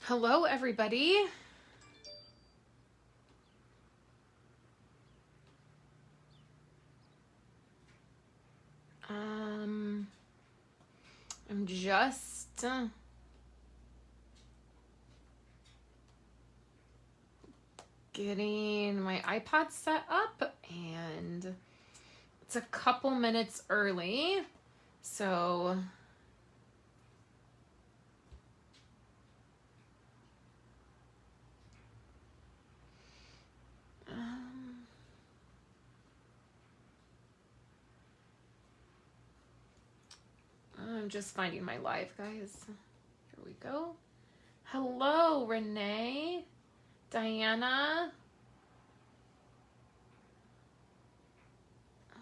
Hello, everybody. I'm just getting my iPod set up, and it's a couple minutes early, so I'm just finding my live, guys. Here we go. Hello, Renee, Diana.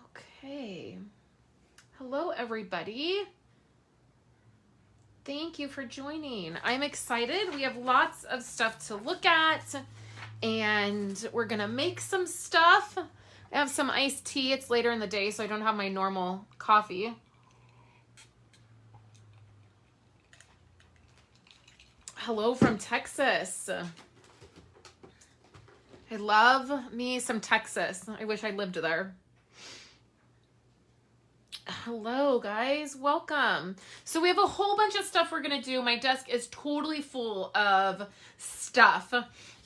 Okay. Hello, everybody. Thank you for joining. I'm excited. We have lots of stuff to look at, and we're gonna make some stuff. I have some iced tea. It's later in the day, so I don't have my normal coffee. Hello from Texas. I love me some Texas. I wish I lived there. Hello, guys. Welcome. So we have a whole bunch of stuff we're going to do. My desk is totally full of stuff.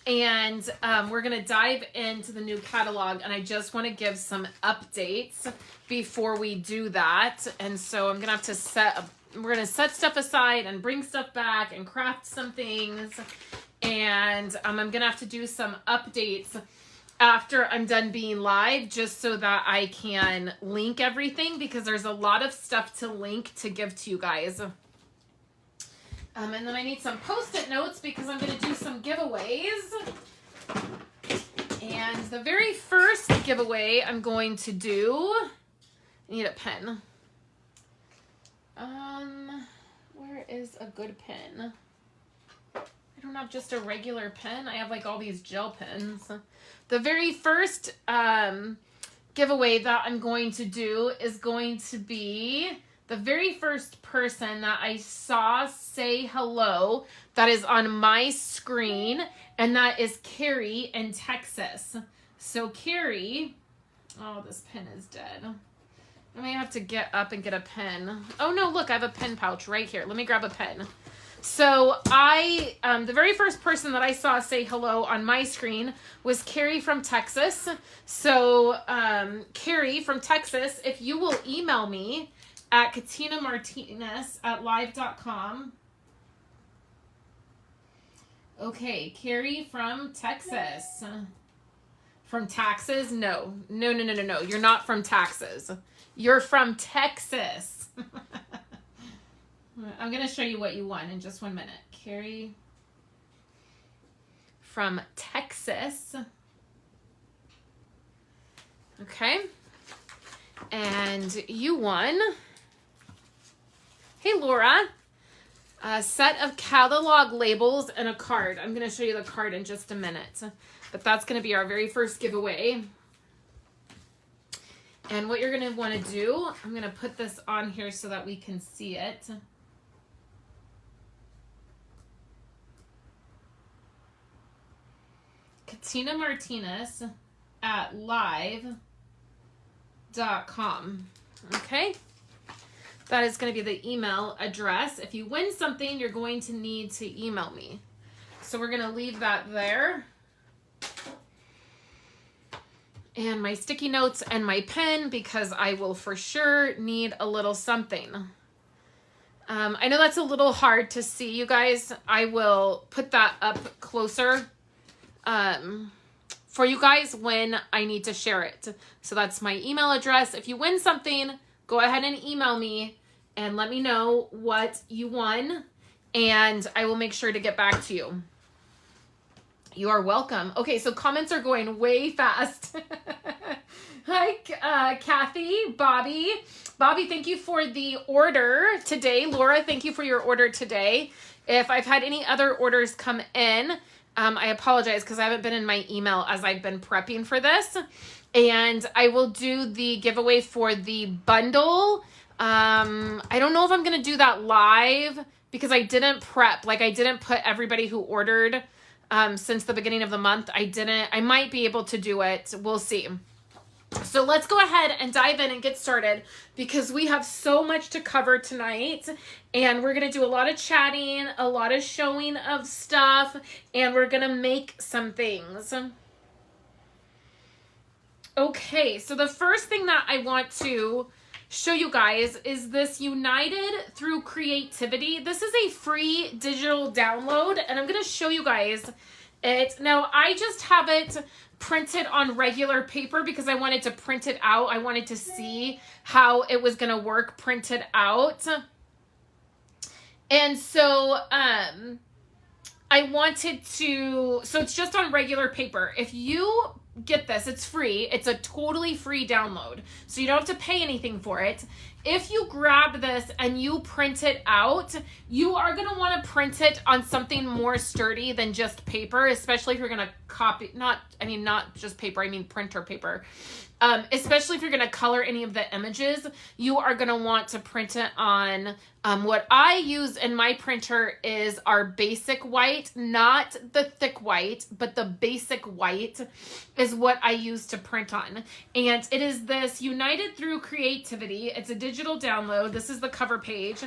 And we're going to dive into the new catalog. And I just want to give some updates before we do that. And so I'm going to have to we're going to set stuff aside and bring stuff back and craft some things. And I'm going to have to do some updates after I'm done being live, just so that I can link everything, because there's a lot of stuff to link to give to you guys. And then I need some Post-it notes because I'm going to do some giveaways. And the very first giveaway I'm going to do, I need a pen. Where is a good pen? I don't have just a regular pen. I have like all these gel pens. The very first giveaway that I'm going to do is going to be the very first person that I saw say hello that is on my screen, and that is Carrie in Texas. So Carrie, oh, this pen is dead. I may have to get up and get a pen. Oh no, look, I have a pen pouch right here. Let me grab a pen. So the very first person that I saw say hello on my screen was Carrie from Texas. So Carrie from Texas, if you will email me at Katina Martinez at live.com. Okay, Carrie from Texas. From Taxes? No. You're not from Taxes. You're from Texas. I'm going to show you what you won in just 1 minute. Carrie from Texas. Okay. And you won. Hey, Laura. A set of catalog labels and a card. I'm going to show you the card in just a minute. But that's going to be our very first giveaway. And what you're going to want to do, I'm going to put this on here so that we can see it. Katina Martinez at live.com. Okay? That is going to be the email address. If you win something, you're going to need to email me. So we're going to leave that there. And my sticky notes and my pen, because I will for sure need a little something. I know that's a little hard to see, you guys. I will put that up closer for you guys when I need to share it. So that's my email address. If you win something, go ahead and email me and let me know what you won, and I will make sure to get back to you. You are welcome. Okay, so comments are going way fast. Hi, Kathy, Bobby. Bobby, thank you for the order today. Laura, thank you for your order today. If I've had any other orders come in, I apologize because I haven't been in my email as I've been prepping for this. And I will do the giveaway for the bundle. I don't know if I'm going to do that live because I didn't prep. Like I didn't put everybody who ordered since the beginning of the month. I might be able to do it. We'll see. So let's go ahead and dive in and get started because we have so much to cover tonight, and we're going to do a lot of chatting, a lot of showing of stuff, and we're going to make some things. Okay, so the first thing that I want to show you guys is this United Through Creativity. This is a free digital download, and I'm going to show you guys it. Now, I just have it printed on regular paper because I wanted to print it out. I wanted to see how it was going to work printed out. And so I wanted to, so it's just on regular paper. If you get this, it's free. It's a totally free download. So you don't have to pay anything for it. If you grab this and you print it out, you are going to want to print it on something more sturdy than just paper, especially if you're going to copy, not just paper, I mean printer paper. Especially if you're going to color any of the images, you are going to want to print it on, what I use in my printer is our basic white, not the thick white, but the basic white is what I use to print on. And it is this United Through Creativity. It's a digital download. This is the cover page.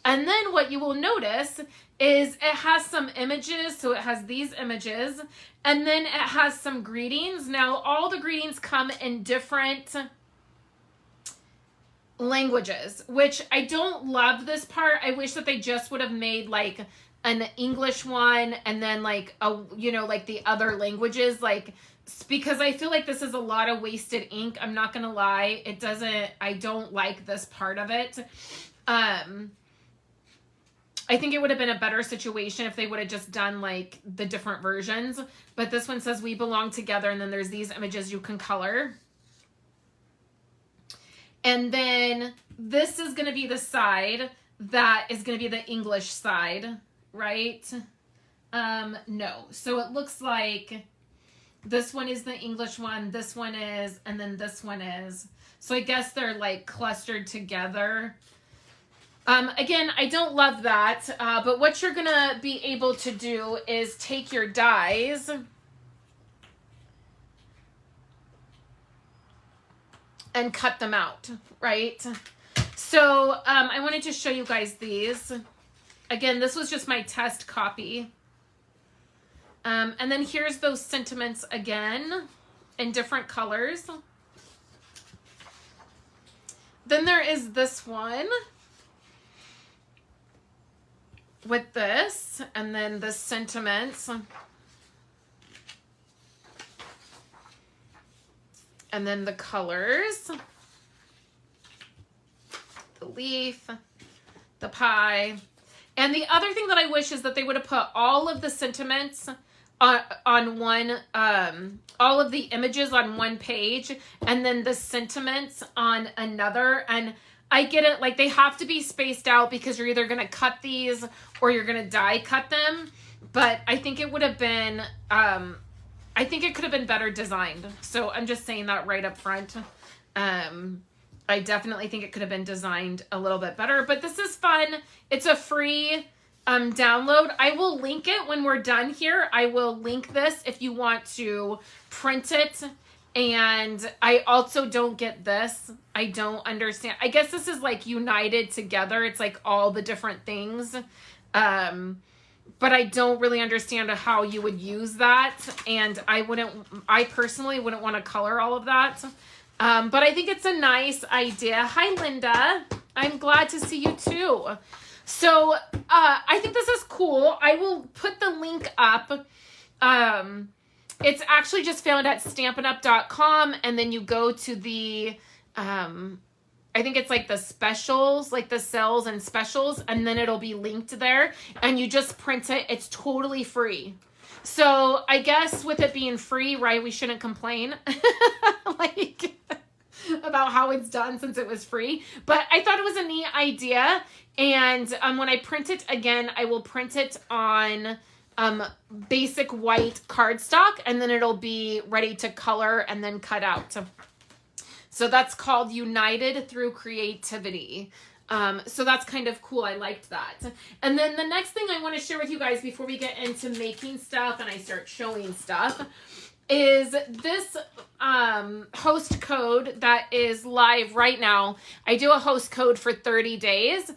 And then what you will notice is it has some images. So it has these images, and then it has some greetings. Now, all the greetings come in different languages, which I don't love this part. I wish that they just would have made like an English one and then like like the other languages, like, because I feel like this is a lot of wasted ink. I'm not going to lie. I don't like this part of it. I think it would have been a better situation if they would have just done like the different versions. But this one says we belong together, and then there's these images you can color. And then this is going to be the side that is going to be the English side, right? No. So it looks like this one is the English one, this one is, and then this one is. So I guess they're like clustered together. Again, I don't love that, but what you're going to be able to do is take your dies and cut them out, right? So I wanted to show you guys these. Again, this was just my test copy. And then here's those sentiments again in different colors. Then there is this one with this, and then the sentiments, and then the colors, the leaf, the pie. And the other thing that I wish is that they would have put all of the sentiments on one, all of the images on one page, and then the sentiments on another. And I get it, like they have to be spaced out because you're either going to cut these or you're going to die cut them. But I think it would have been, I think it could have been better designed. So I'm just saying that right up front. I definitely think it could have been designed a little bit better, but this is fun. It's a free download. I will link it when we're done here. I will link this if you want to print it. And I also don't get this. I don't understand. I guess this is like united together. It's like all the different things. But I don't really understand how you would use that. And I personally wouldn't want to color all of that. But I think it's a nice idea. Hi, Linda. I'm glad to see you too. So I think this is cool. I will put the link up. It's actually just found at stampinup.com, and then you go to the, I think it's like the specials, like the sales and specials, and then it'll be linked there, and you just print it. It's totally free. So I guess with it being free, right, we shouldn't complain like about how it's done since it was free. But I thought it was a neat idea, and when I print it again, I will print it on basic white cardstock, and then it'll be ready to color and then cut out. So that's called United Through Creativity. So that's kind of cool. I liked that. And then the next thing I want to share with you guys before we get into making stuff and I start showing stuff is this host code that is live right now. I do a host code for 30 days.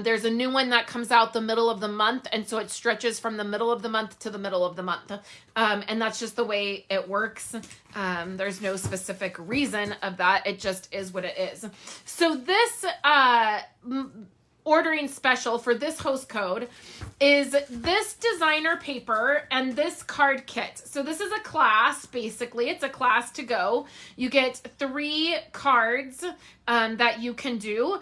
There's a new one that comes out the middle of the month, and so it stretches from the middle of the month to the middle of the month. And that's just the way it works. There's no specific reason of that. It just is what it is. So this ordering special for this host code is this designer paper and this card kit. So this is a class, basically. It's a class to go. You get 3 cards that you can do.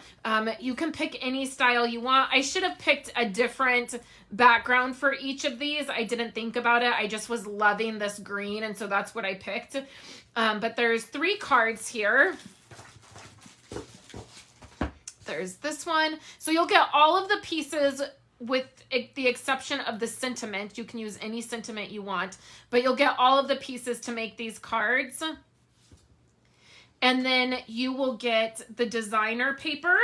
You can pick any style you want. I should have picked a different background for each of these. I didn't think about it. I just was loving this green, and so that's what I picked. But there's 3 cards here. There's this one. So you'll get all of the pieces with the exception of the sentiment. You can use any sentiment you want, but you'll get all of the pieces to make these cards. And then you will get the designer paper,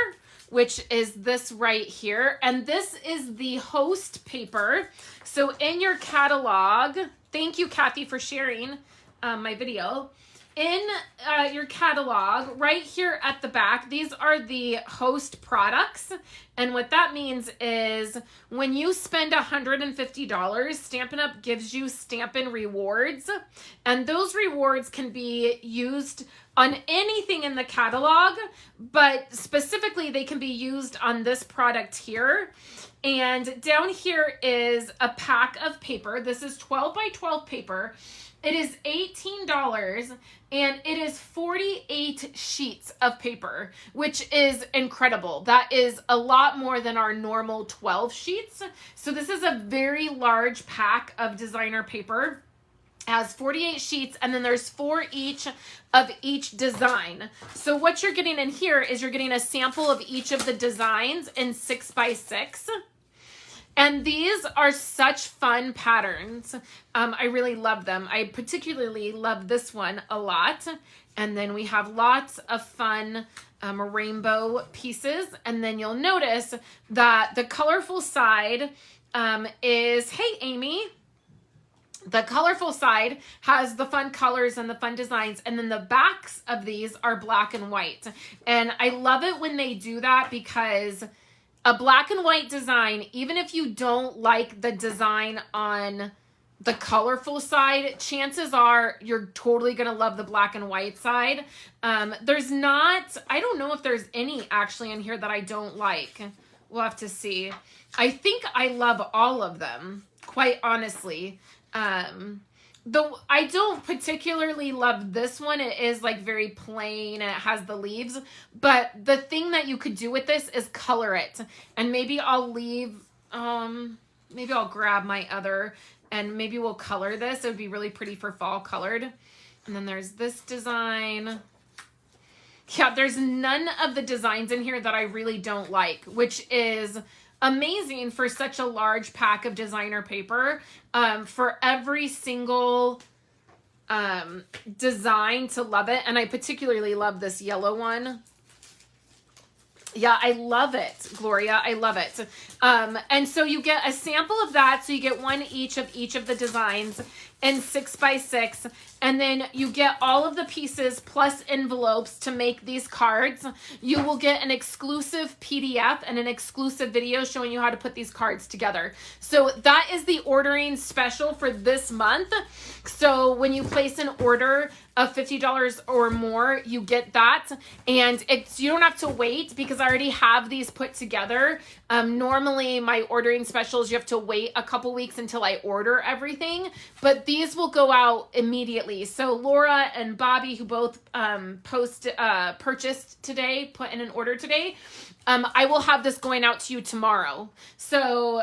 which is this right here. And this is the host paper. So in your catalog, thank you, Kathy, for sharing my video. In your catalog, right here at the back, these are the host products. And what that means is when you spend $150, Stampin' Up! Gives you Stampin' rewards. And those rewards can be used on anything in the catalog, but specifically they can be used on this product here. And down here is a pack of paper. This is 12 by 12 paper. It is $18 and it is 48 sheets of paper, which is incredible. That is a lot more than our normal 12 sheets. So this is a very large pack of designer paper. It has 48 sheets, and then there's 4 each of each design. So what you're getting in here is you're getting a sample of each of the designs in 6 by 6. And these are such fun patterns. I really love them. I particularly love this one a lot. And then we have lots of fun rainbow pieces. And then you'll notice that the colorful side is, hey, Amy. The colorful side has the fun colors and the fun designs. And then the backs of these are black and white. And I love it when they do that because a black and white design, even if you don't like the design on the colorful side, chances are you're totally going to love the black and white side. There's not, I don't know if there's any actually in here that I don't like. We'll have to see. I think I love all of them, quite honestly. Though I don't particularly love this one. It is like very plain and it has the leaves. But the thing that you could do with this is color it. And maybe I'll leave, maybe I'll grab my other and maybe we'll color this. It would be really pretty for fall colored. And then there's this design. Yeah, there's none of the designs in here that I really don't like, which is amazing for such a large pack of designer paper. For every single design to love it. And I particularly love this yellow one. Yeah, I love it, Gloria. I love it. And so you get a sample of that. So you get one each of the designs in 6 by 6. And then you get all of the pieces plus envelopes to make these cards. You will get an exclusive PDF and an exclusive video showing you how to put these cards together. So that is the ordering special for this month. So when you place an order of $50 or more, you get that. And you don't have to wait because I already have these put together. Normally my ordering specials, you have to wait a couple weeks until I order everything, but these will go out immediately. So Laura and Bobby, who both purchased today, put in an order today, I will have this going out to you tomorrow. So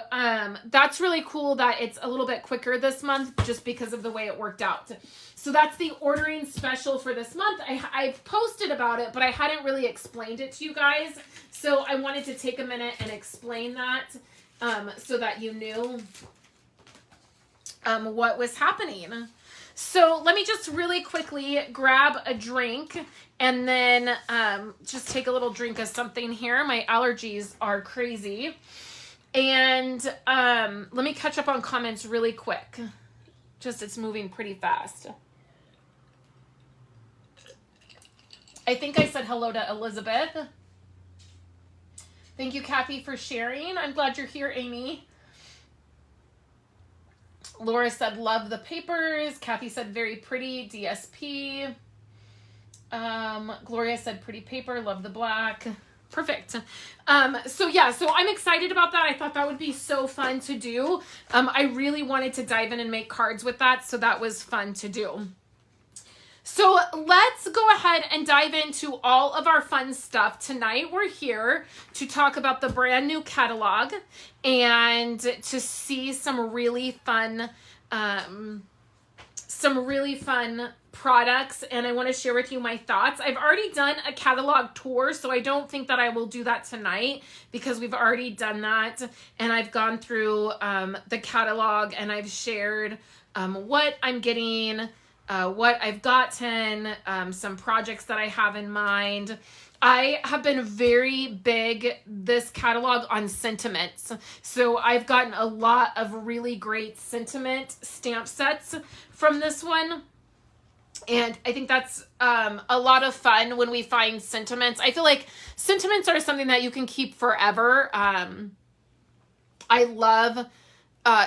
that's really cool that it's a little bit quicker this month just because of the way it worked out. So that's the ordering special for this month. I've posted about it, but I hadn't really explained it to you guys. So I wanted to take a minute and explain that so that you knew what was happening. So let me just really quickly grab a drink and then just take a little drink of something here. My allergies are crazy. And let me catch up on comments really quick. Just it's moving pretty fast. I think I said hello to Elizabeth. Thank you, Kathy, for sharing. I'm glad you're here, Amy. Laura said, love the papers. Kathy said, very pretty. DSP. Gloria said, pretty paper. Love the black. Perfect. So yeah, so I'm excited about that. I thought that would be so fun to do. I really wanted to dive in and make cards with that. So that was fun to do. So let's go ahead and dive into all of our fun stuff. Tonight we're here to talk about the brand new catalog and to see some really fun products, and I want to share with you my thoughts. I've already done a catalog tour, so I don't think that I will do that tonight because we've already done that, and I've gone through the catalog and I've shared what I'm getting, what I've gotten, some projects that I have in mind. I have been very big this catalog on sentiments. So I've gotten a lot of really great sentiment stamp sets from this one. And I think that's a lot of fun when we find sentiments. I feel like sentiments are something that you can keep forever. I love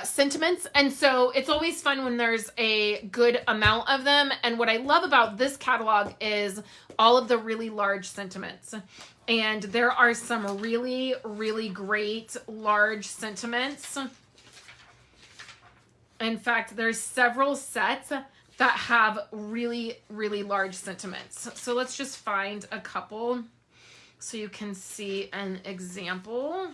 sentiments, and so it's always fun when there's a good amount of them. And what I love about this catalog is all of the really large sentiments, and there are some really, really great large sentiments. In fact, there's several sets that have really, really large sentiments. So let's just find a couple so you can see an example.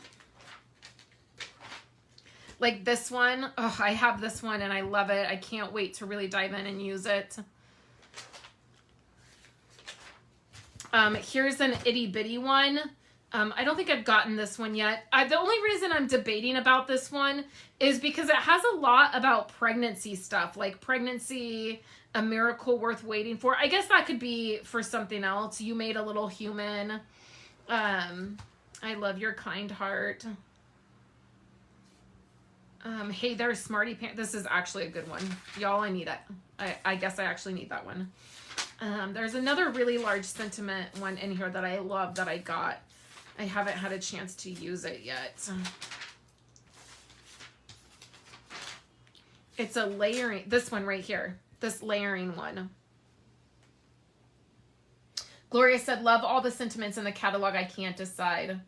Like this one. Oh, I have this one and I love it. I can't wait to really dive in and use it. Here's an itty bitty one. I don't think I've gotten this one yet. The only reason I'm debating about this one is because it has a lot about pregnancy stuff, like pregnancy, a miracle worth waiting for. I guess that could be for something else. You made a little human. I love your kind heart. Hey there, Smarty Pants. This is actually a good one. Y'all, I need it. I guess I actually need that one. There's another really large sentiment one in here that I love that I got. I haven't had a chance to use it yet. It's a layering, this one right here, this layering one. Gloria said, love all the sentiments in the catalog. I can't decide.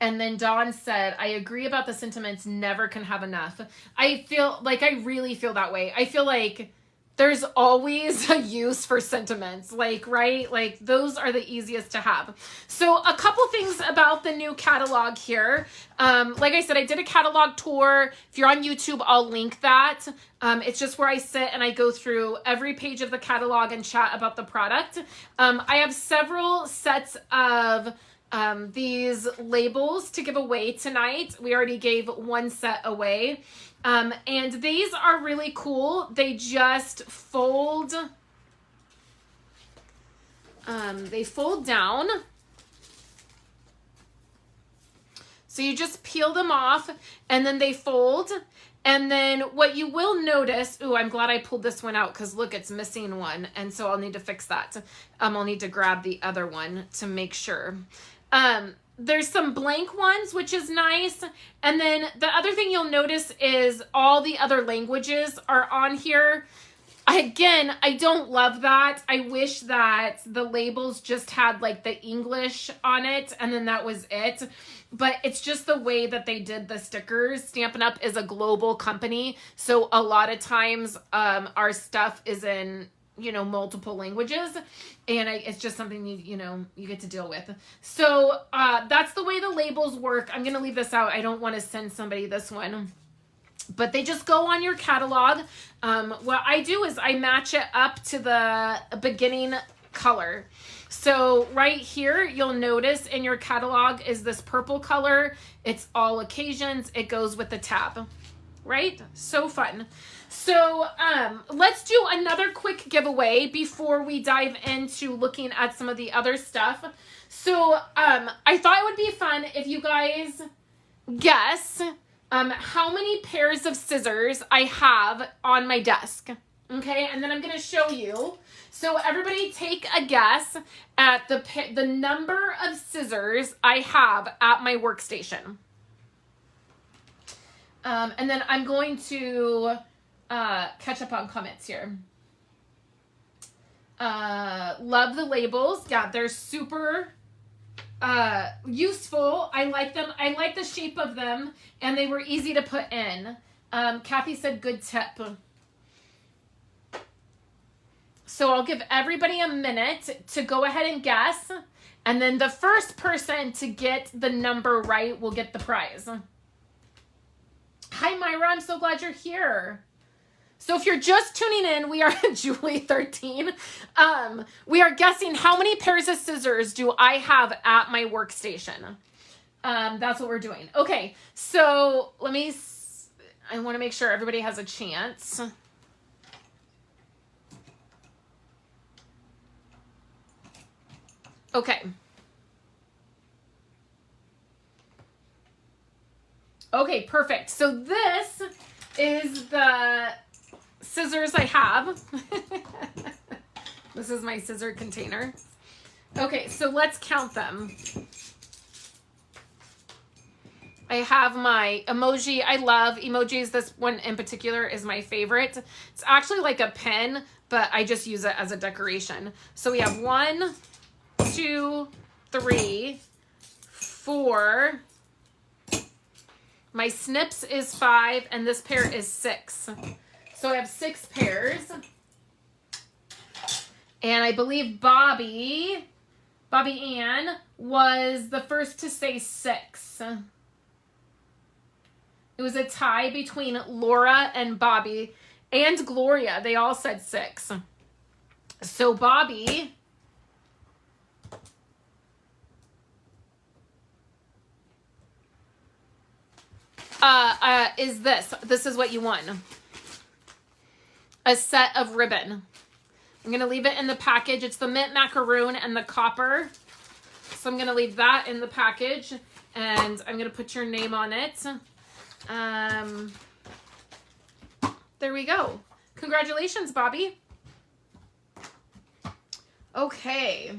And then Dawn said, I agree about the sentiments. Never can have enough. I feel like I really feel that way. I feel like there's always a use for sentiments, like, right? Like those are the easiest to have. So a couple things about the new catalog here. Like I said, I did a catalog tour. If you're on YouTube, I'll link that. It's just where I sit and I go through every page of the catalog and chat about the product. I have several sets of these labels to give away tonight. We already gave one set away. And these are really cool. They just fold, they fold down. So you just peel them off and then they fold. And then what you will notice, ooh, I'm glad I pulled this one out because look, it's missing one. And so I'll need to fix that. I'll need to grab the other one to make sure. There's some blank ones, which is nice. And then the other thing you'll notice is all the other languages are on here. Again, I don't love that. I wish that the labels just had like the English on it and then that was it. But it's just the way that they did the stickers. Stampin' Up! Is a global company. So a lot of times our stuff is in, you know, multiple languages. And it's just something you get to deal with. So that's the way the labels work. I'm going to leave this out. I don't want to send somebody this one. But they just go on your catalog. What I do is I match it up to the beginning color. So right here, you'll notice in your catalog is this purple color. It's all occasions. It goes with the tab, right? So fun. So let's do another quick giveaway before we dive into looking at some of the other stuff. So I thought it would be fun if you guys guess how many pairs of scissors I have on my desk. Okay, and then I'm going to show you. So everybody take a guess at the number of scissors I have at my workstation. And then I'm going to catch up on comments here. Love the labels. Yeah, they're super useful. I like them. I like the shape of them, and they were easy to put in. Kathy said good tip. So I'll give everybody a minute to go ahead and guess, and then the first person to get the number right will get the prize. Hi, Myra. I'm so glad you're here. So if you're just tuning in, we are at Julie 13. We are guessing how many pairs of scissors do I have at my workstation. That's what we're doing. Okay, so I want to make sure everybody has a chance. Okay. Okay, perfect. So this is the scissors I have. This is my scissor container. Okay, so let's count them. I have my emoji. I love emojis. This one in particular is my favorite. It's actually like a pen, but I just use it as a decoration. So we have 1, 2, 3, 4. My snips is 5, and this pair is 6. So I have 6 pairs. And I believe Bobby Ann was the first to say 6. It was a tie between Laura and Bobby and Gloria. They all said 6. So Bobby is this. This is what you won. A set of ribbon. I'm going to leave it in the package. It's the mint macaroon and the copper. So I'm going to leave that in the package. And I'm going to put your name on it. There we go. Congratulations, Bobby. Okay.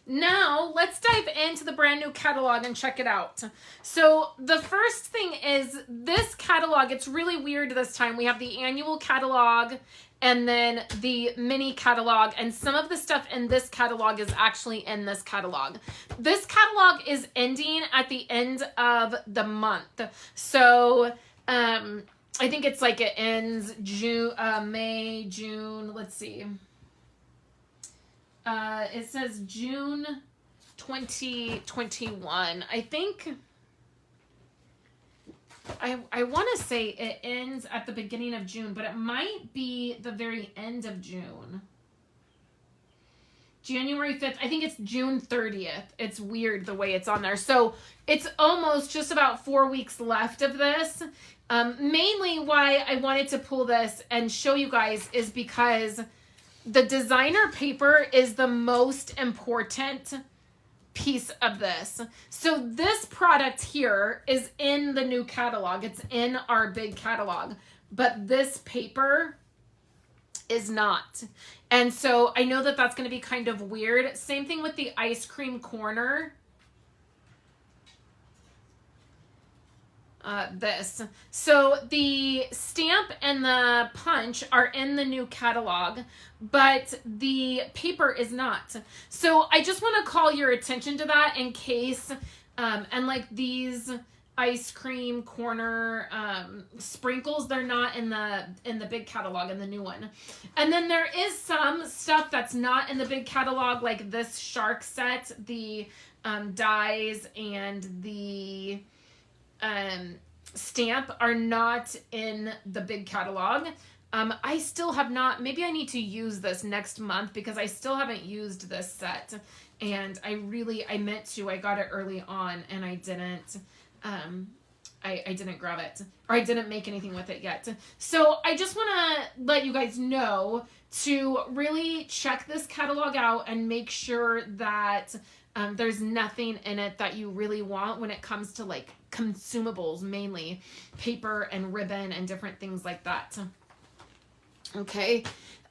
Now, let's dive into the brand new catalog and check it out. So the first thing is this catalog. It's really weird this time. We have the annual catalog and then the mini catalog, and some of the stuff in this catalog is actually in this catalog. This catalog is ending at the end of the month. So I think it's like it ends May, June, let's see. It says June 2021. I think I want to say it ends at the beginning of June, but it might be the very end of June. January 5th. I think it's June 30th. It's weird the way it's on there. So it's almost just about 4 weeks left of this. Mainly why I wanted to pull this and show you guys is because the designer paper is the most important piece of this. So this product here is in the new catalog. It's in our big catalog, but this paper is not. And so I know that that's going to be kind of weird. Same thing with the ice cream corner. This. So the stamp and the punch are in the new catalog, but the paper is not. So I just want to call your attention to that in case, and like these ice cream corner sprinkles, they're not in the big catalog, in the new one. And then there is some stuff that's not in the big catalog, like this shark set, the dies and the stamp are not in the big catalog. I still have not, maybe I need to use this next month because I still haven't used this set, and I meant to. I got it early on and I didn't I didn't grab it, or I didn't make anything with it yet. So I just want to let you guys know to really check this catalog out and make sure that there's nothing in it that you really want when it comes to like consumables, mainly paper and ribbon and different things like that. Okay.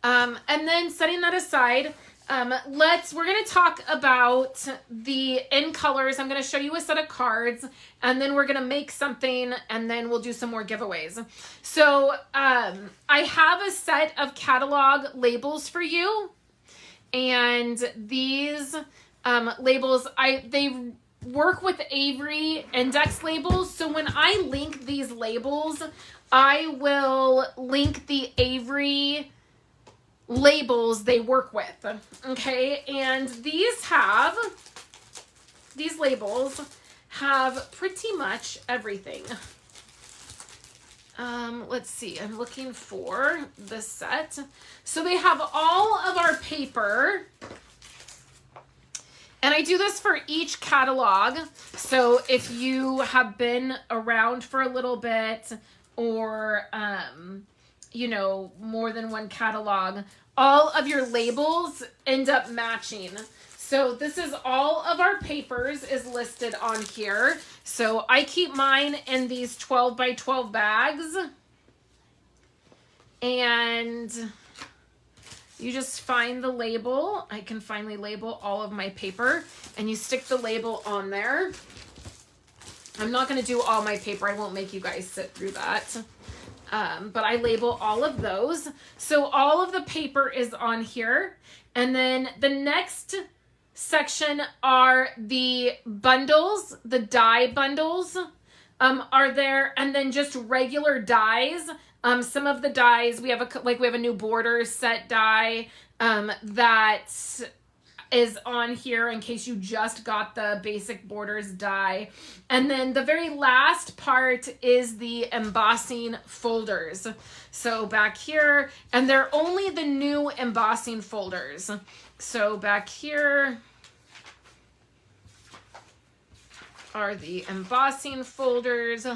And then setting that aside, we're going to talk about the in colors. I'm going to show you a set of cards, and then we're going to make something, and then we'll do some more giveaways. So, I have a set of catalog labels for you, and these, labels, they work with Avery index labels. So when I link these labels, I will link the Avery labels they work with. Okay, and these labels have pretty much everything. Let's see, I'm looking for this set. So they have all of our paper, and I do this for each catalog. So if you have been around for a little bit, or you know, more than one catalog, all of your labels end up matching. So this is all of our papers is listed on here. So I keep mine in these 12 by 12 bags, and you just find the label. I can finally label all of my paper, and you stick the label on there. I'm not going to do all my paper. I won't make you guys sit through that. But I label all of those. So all of the paper is on here. And then the next section are the bundles, the die bundles are there. And then just regular dies. Some of the dies, we have a new border set die that is on here in case you just got the basic borders die. And then the very last part is the embossing folders. So back here, and they're only the new embossing folders. So back here are the embossing folders.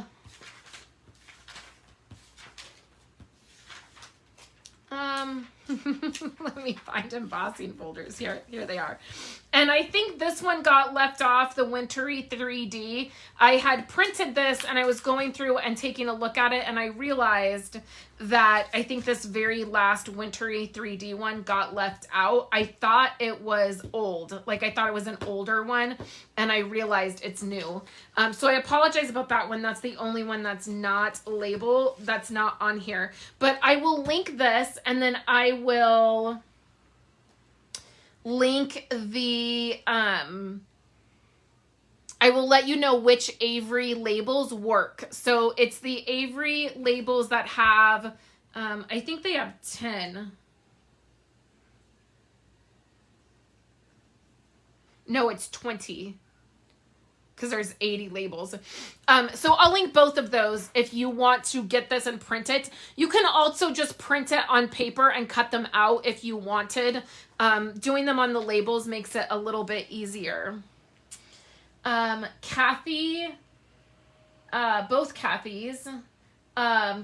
Let me find embossing folders. Here they are. And I think this one got left off, the Wintry 3D. I had printed this and I was going through and taking a look at it, and I realized that I think this very last Wintry 3D one got left out. I thought it was old. Like I thought it was an older one, and I realized it's new. So I apologize about that one. That's the only one that's not labeled, that's not on here. But I will link this, and then I will link the, I will let you know which Avery labels work. So it's the Avery labels that have, I think they have 10. No, it's 20. Because there's 80 labels. So I'll link both of those if you want to get this and print it. You can also just print it on paper and cut them out if you wanted. Doing them on the labels makes it a little bit easier. Kathy, both Kathys,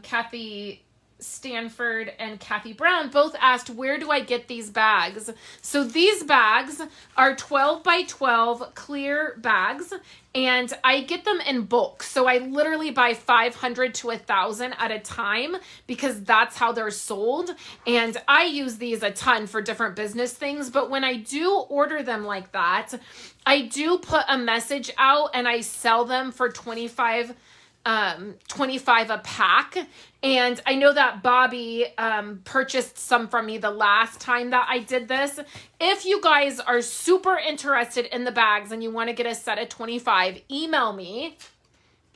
Kathy Stanford and Kathy Brown both asked, where do I get these bags? So these bags are 12 by 12 clear bags, and I get them in bulk. So I literally buy 500 to 1,000 at a time because that's how they're sold. And I use these a ton for different business things. But when I do order them like that, I do put a message out and I sell them for $25 a pack. And I know that Bobby purchased some from me the last time that I did this. If you guys are super interested in the bags and you want to get a set of 25, email me.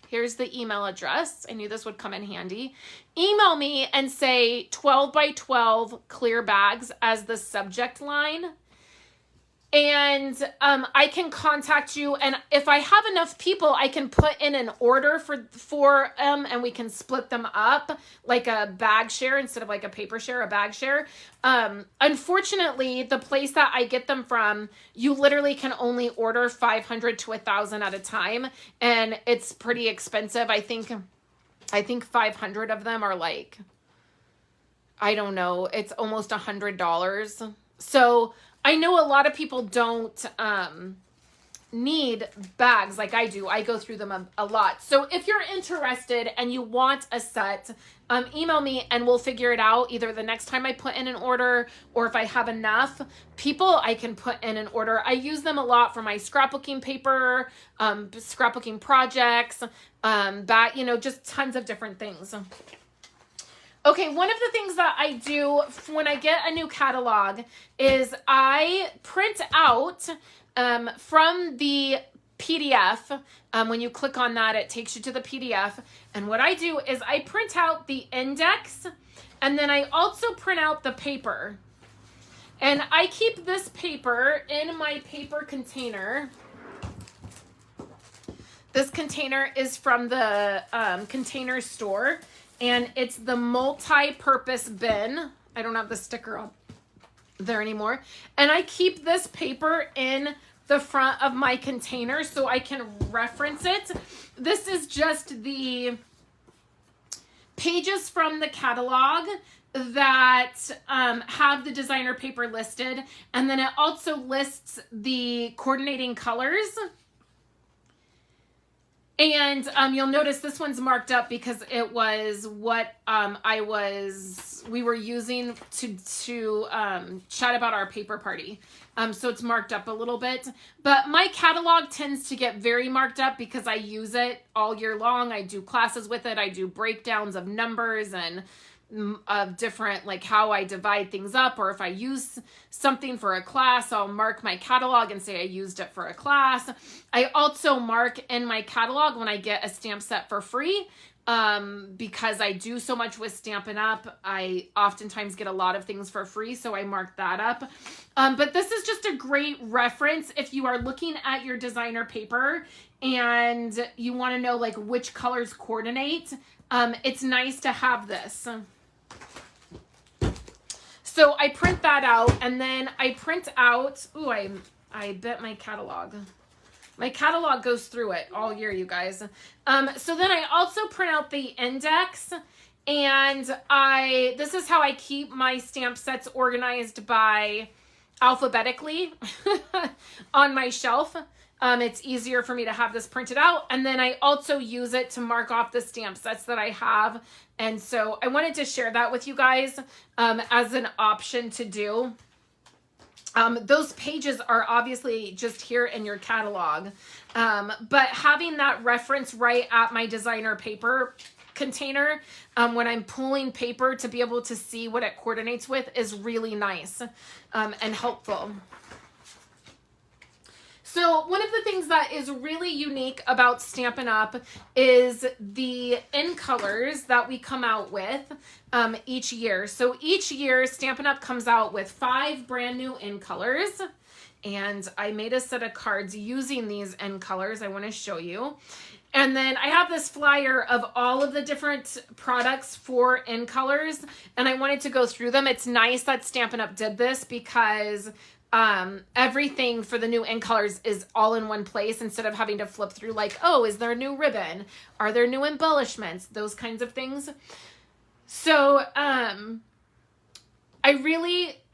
Here's the email address. I knew this would come in handy. Email me and say 12 by 12 clear bags as the subject line. And I can contact you, and if I have enough people, I can put in an order for and we can split them up like a bag share instead of like a paper share, a bag share. Unfortunately, the place that I get them from, you literally can only order 500 to 1,000 at a time, and it's pretty expensive. I think 500 of them are like, I don't know, it's almost $100. So I know a lot of people don't need bags like I do. I go through them a lot. So if you're interested and you want a set, email me and we'll figure it out either the next time I put in an order, or if I have enough people, I can put in an order. I use them a lot for my scrapbooking paper, scrapbooking projects, just tons of different things. Okay, one of the things that I do when I get a new catalog is I print out from the PDF. When you click on that, it takes you to the PDF. And what I do is I print out the index, and then I also print out the paper. And I keep this paper in my paper container. This container is from the Container Store. And it's the multi-purpose bin. I don't have the sticker on there anymore. And I keep this paper in the front of my container so I can reference it. This is just the pages from the catalog that have the designer paper listed. And then it also lists the coordinating colors. And you'll notice this one's marked up because it was what we were using to chat about our paper party. So it's marked up a little bit. But my catalog tends to get very marked up because I use it all year long. I do classes with it. I do breakdowns of numbers and of different, like how I divide things up, or if I use something for a class, I'll mark my catalog and say I used it for a class. I also mark in my catalog when I get a stamp set for free, because I do so much with Stampin' Up. I oftentimes get a lot of things for free, so I mark that up. But this is just a great reference if you are looking at your designer paper and you want to know like which colors coordinate. It's nice to have this. So I print that out, and then I print out, I bet my catalog. My catalog goes through it all year, you guys. So then I also print out the index, and this is how I keep my stamp sets organized by alphabetically on my shelf. It's easier for me to have this printed out. And then I also use it to mark off the stamp sets that I have. And so I wanted to share that with you guys as an option to do. Those pages are obviously just here in your catalog. But having that reference right at my designer paper container when I'm pulling paper to be able to see what it coordinates with is really nice and helpful. So one of the things that is really unique about Stampin' Up! Is the in colors that we come out with each year. So each year, Stampin' Up! Comes out with 5 brand new in colors. And I made a set of cards using these in colors. I want to show you. And then I have this flyer of all of the different products for in colors. And I wanted to go through them. It's nice that Stampin' Up! Did this because everything for the new in colors is all in one place instead of having to flip through like, oh, is there a new ribbon? Are there new embellishments? Those kinds of things. So, I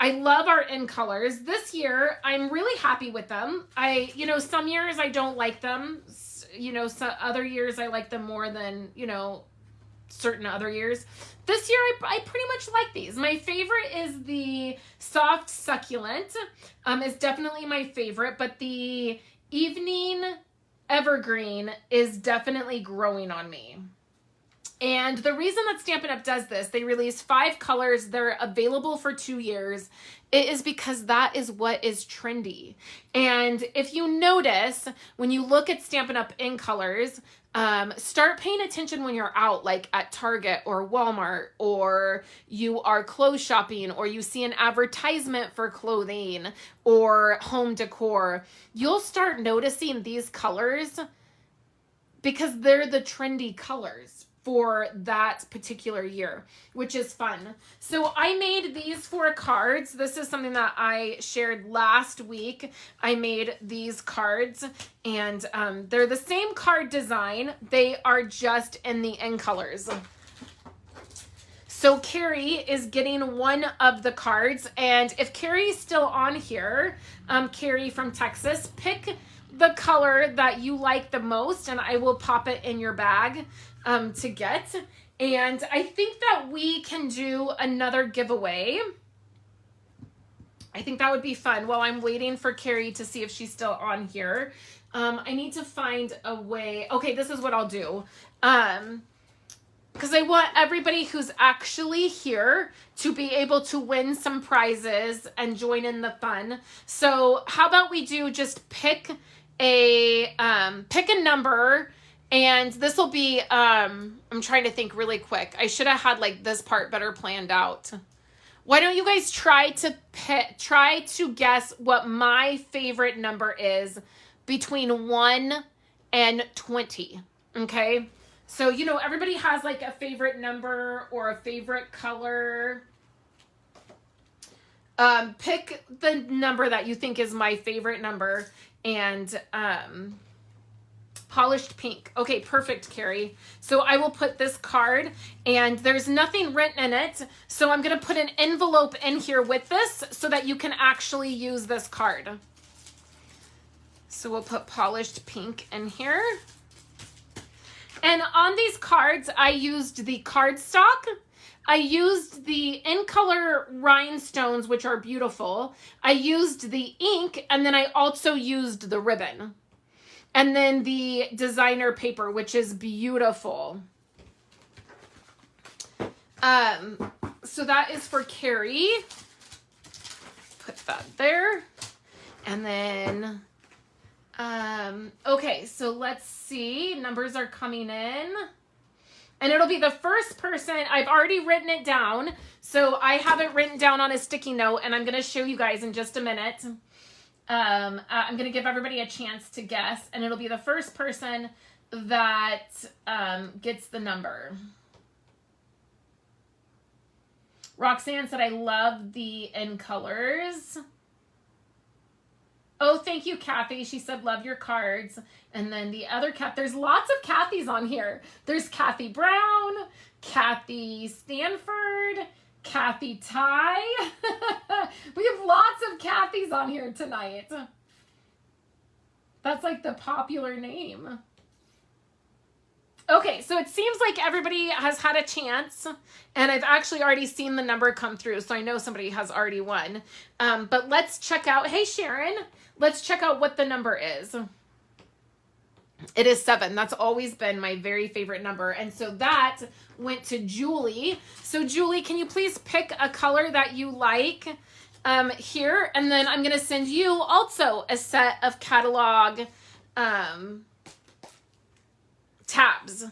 love our in colors. This year, I'm really happy with them. Some years I don't like them. So other years I like them more than, certain other years. This year, I pretty much like these. My favorite is the Soft Succulent. Is definitely my favorite, but the Evening Evergreen is definitely growing on me. And the reason that Stampin' Up! Does this, they release 5 colors. They're available for 2 years. It is because that is what is trendy. And if you notice, when you look at Stampin' Up! In colors, Start paying attention when you're out, like at Target or Walmart, or you are clothes shopping, or you see an advertisement for clothing or home decor. You'll start noticing these colors because they're the trendy colors for that particular year, which is fun. So I made these 4 cards. This is something that I shared last week. I made these cards, and they're the same card design. They are just in the end colors. So Carrie is getting one of the cards, and if Carrie's still on here, Carrie from Texas, pick the color that you like the most, and I will pop it in your bag to get. And I think that we can do another giveaway. I think that would be fun while I'm waiting for Carrie to see if she's still on here. I need to find a way. Okay, this is what I'll do. Because I want everybody who's actually here to be able to win some prizes and join in the fun. So how about we do just pick a number, and this will be, I'm trying to think really quick. I should have had like this part better planned out. Why don't you guys try to guess what my favorite number is between 1 and 20, okay? So, you know, everybody has like a favorite number or a favorite color. Pick the number that you think is my favorite number, and polished pink. Okay, perfect, Carrie. So I will put this card, and there's nothing written in it, so I'm going to put an envelope in here with this so that you can actually use this card. So we'll put polished pink in here. And on these cards, I used the cardstock. I used the in-color rhinestones, which are beautiful. I used the ink, and then I also used the ribbon. And then the designer paper, which is beautiful. So that is for Carrie. Put that there. And then, okay, so let's see. Numbers are coming in. And it'll be the first person. I've already written it down. So I have it written down on a sticky note, and I'm going to show you guys in just a minute. I'm going to give everybody a chance to guess, and it'll be the first person that gets the number. Roxanne said, I love the end colors. Oh, thank you, Kathy. She said, love your cards. And then the other Kat, there's lots of Kathys on here. There's Kathy Brown, Kathy Stanford, Kathy Ty. We have lots of Kathys on here tonight. That's like the popular name. Okay, so it seems like everybody has had a chance, and I've actually already seen the number come through, so I know somebody has already won. But let's check out, hey Sharon, let's check out what the number is. It is 7. That's always been my very favorite number. And so that went to Julie. So Julie, can you please pick a color that you like here? And then I'm going to send you also a set of catalog tabs.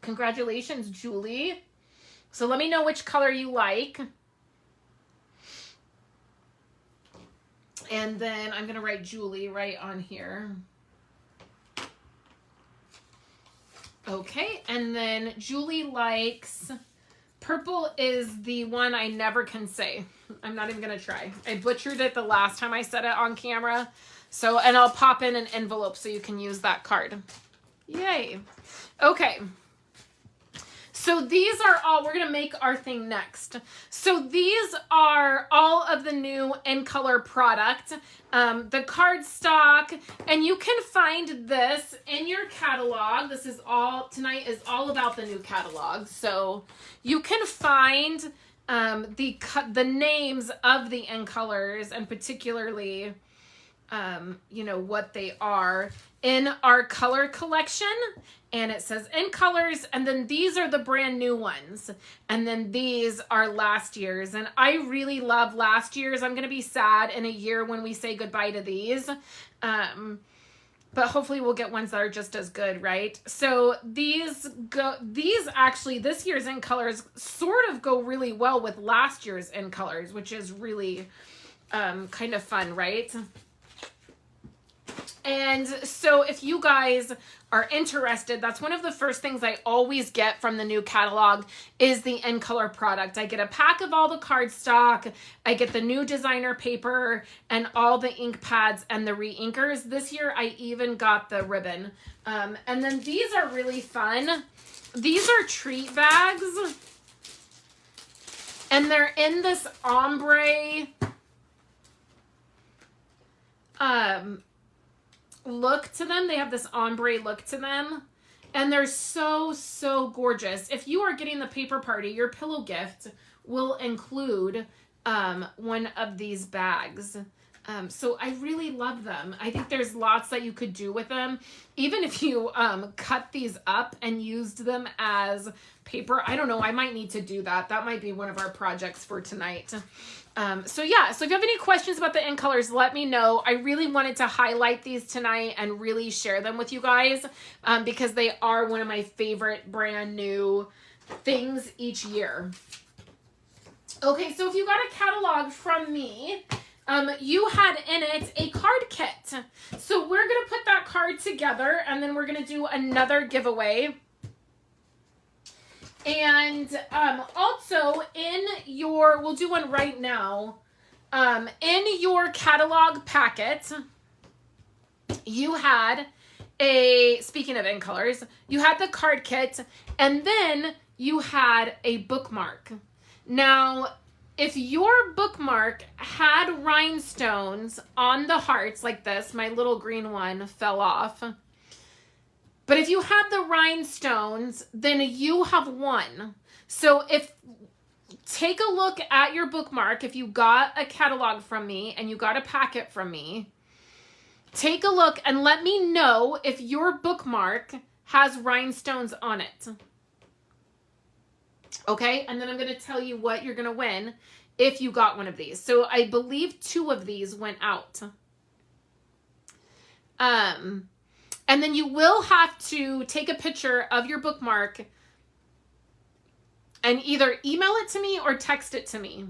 Congratulations, Julie. So let me know which color you like. And then I'm going to write Julie right on here. Okay, and then Julie likes, purple is the one I never can say. I'm not even going to try. I butchered it the last time I said it on camera. So, and I'll pop in an envelope so you can use that card. Yay. Okay. So these are all, we're going to make our thing next. So these are all of the new in color product, the cardstock, and you can find this in your catalog. This is all, tonight is all about the new catalog. So you can find the names of the in colors, and particularly you know, what they are in our color collection. And it says in colors, and then these are the brand new ones. And then these are last year's. And I really love last year's. I'm going to be sad in a year when we say goodbye to these. But hopefully we'll get ones that are just as good, right? So these actually, this year's in colors sort of go really well with last year's in colors, which is really kind of fun, right? And so if you guys are interested, that's one of the first things I always get from the new catalog is the in color product. I get a pack of all the cardstock, I get the new designer paper and all the ink pads and the re-inkers. This year I even got the ribbon. And then these are really fun. These are treat bags. And they're in this ombre look to them. They have this ombre look to them. And they're so, so gorgeous. If you are getting the paper party, your pillow gift will include one of these bags. So I really love them. I think there's lots that you could do with them. Even if you cut these up and used them as paper. I don't know. I might need to do that. That might be one of our projects for tonight. So yeah, so if you have any questions about the in colors, let me know. I really wanted to highlight these tonight and really share them with you guys because they are one of my favorite brand new things each year. Okay, so if you got a catalog from me, you had in it a card kit. So we're going to put that card together and then we're going to do another giveaway. And also in your, we'll do one right now, in your catalog packet, you had a, speaking of in colors, you had the card kit and then you had a bookmark. Now, if your bookmark had rhinestones on the hearts like this, my little green one fell off. But if you had the rhinestones, then you have won. So take a look at your bookmark. If you got a catalog from me and you got a packet from me, take a look and let me know if your bookmark has rhinestones on it. Okay, and then I'm going to tell you what you're going to win if you got one of these. So I believe 2 of these went out. And then you will have to take a picture of your bookmark and either email it to me or text it to me.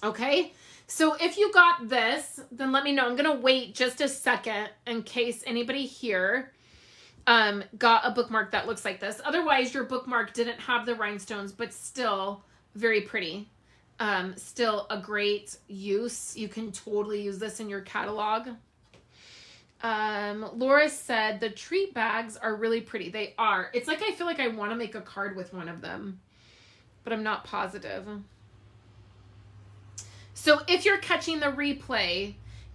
Okay, so if you got this, then let me know. I'm going to wait just a second in case anybody here got a bookmark that looks like this. Otherwise, your bookmark didn't have the rhinestones, but still very pretty. Still a great use. You can totally use this in your catalog. Laura said the treat bags are really pretty. They are. It's like I feel like I want to make a card with one of them, but I'm not positive. So if you're catching the replay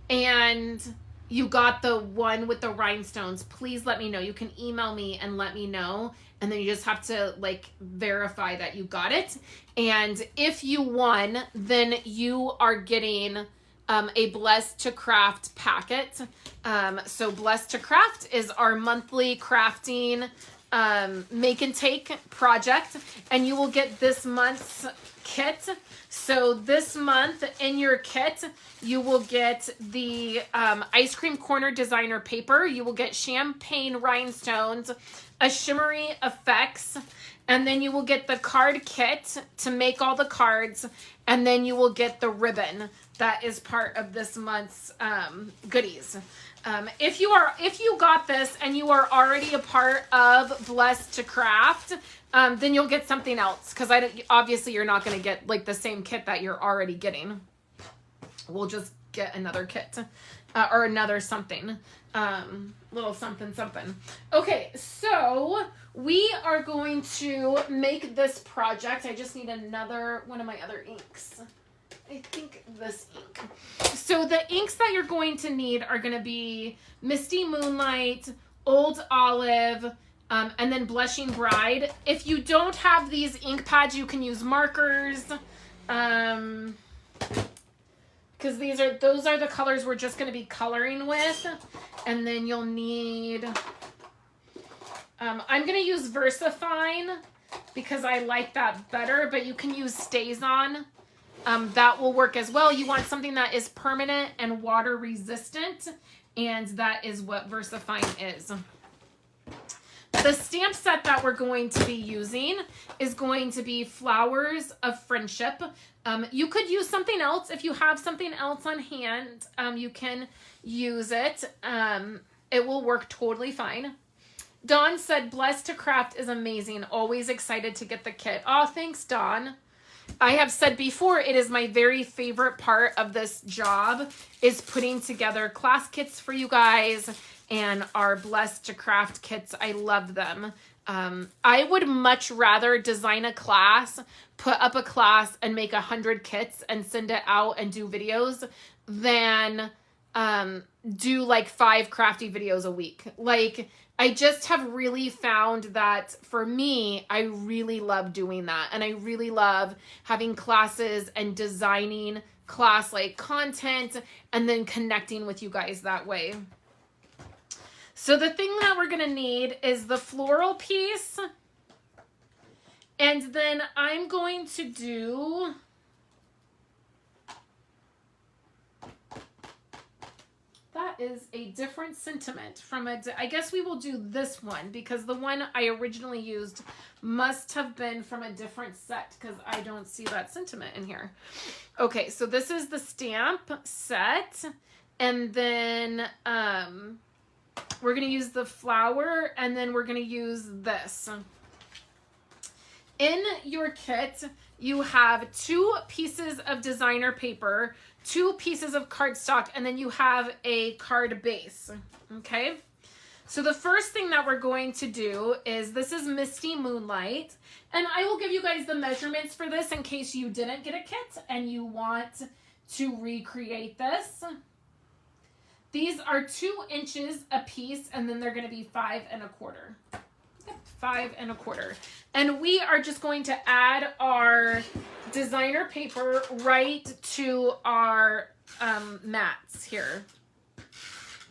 and you got the one with the rhinestones, please let me know. You can email me and let me know. And then you just have to like verify that you got it. And if you won, then you are getting a Blessed to Craft packet. So Blessed to Craft is our monthly crafting make and take project, and you will get this month's kit. So this month in your kit, you will get the ice cream corner designer paper. You will get champagne rhinestones, a shimmery effects, and then you will get the card kit to make all the cards, and then you will get the ribbon that is part of this month's goodies. If you got this and you are already a part of Blessed to Craft, then you'll get something else, because obviously you're not going to get like the same kit that you're already getting. We'll just get another kit or another something, little something something. Okay, so we are going to make this project. I just need another one of my other inks. I think this ink. So the inks that you're going to need are going to be Misty Moonlight, Old Olive, and then Blushing Bride. If you don't have these ink pads, you can use markers. Because because those are the colors we're just going to be coloring with. And then you'll need, I'm going to use VersaFine because I like that better, but you can use StazOn. That will work as well. You want something that is permanent and water resistant, and that is what VersaFine is. The stamp set that we're going to be using is going to be Flowers of Friendship. You could use something else. If you have something else on hand, you can use it. It will work totally fine. Dawn said, Blessed to Craft is amazing. Always excited to get the kit. Oh, thanks, Dawn. I have said before, it is my very favorite part of this job is putting together class kits for you guys and our Blessed to Craft kits. I love them. I would much rather design a class, put up a class and make 100 kits and send it out and do videos than do like 5 crafty videos a week. Like, I just have really found that for me, I really love doing that. And I really love having classes and designing class-like content and then connecting with you guys that way. So the thing that we're going to need is the floral piece. And then I'm going to do... That is a different sentiment from I guess we will do this one because the one I originally used must have been from a different set because I don't see that sentiment in here. Okay, so this is the stamp set. And then we're going to use the flower and then we're going to use this. In your kit, you have 2 pieces of designer paper, 2 pieces of cardstock, and then you have a card base, okay? So the first thing that we're going to do is, this is Misty Moonlight, and I will give you guys the measurements for this in case you didn't get a kit and you want to recreate this. These are 2 inches a piece, and then they're going to be 5 1/4. 5 1/4. And we are just going to add our designer paper right to our mats here.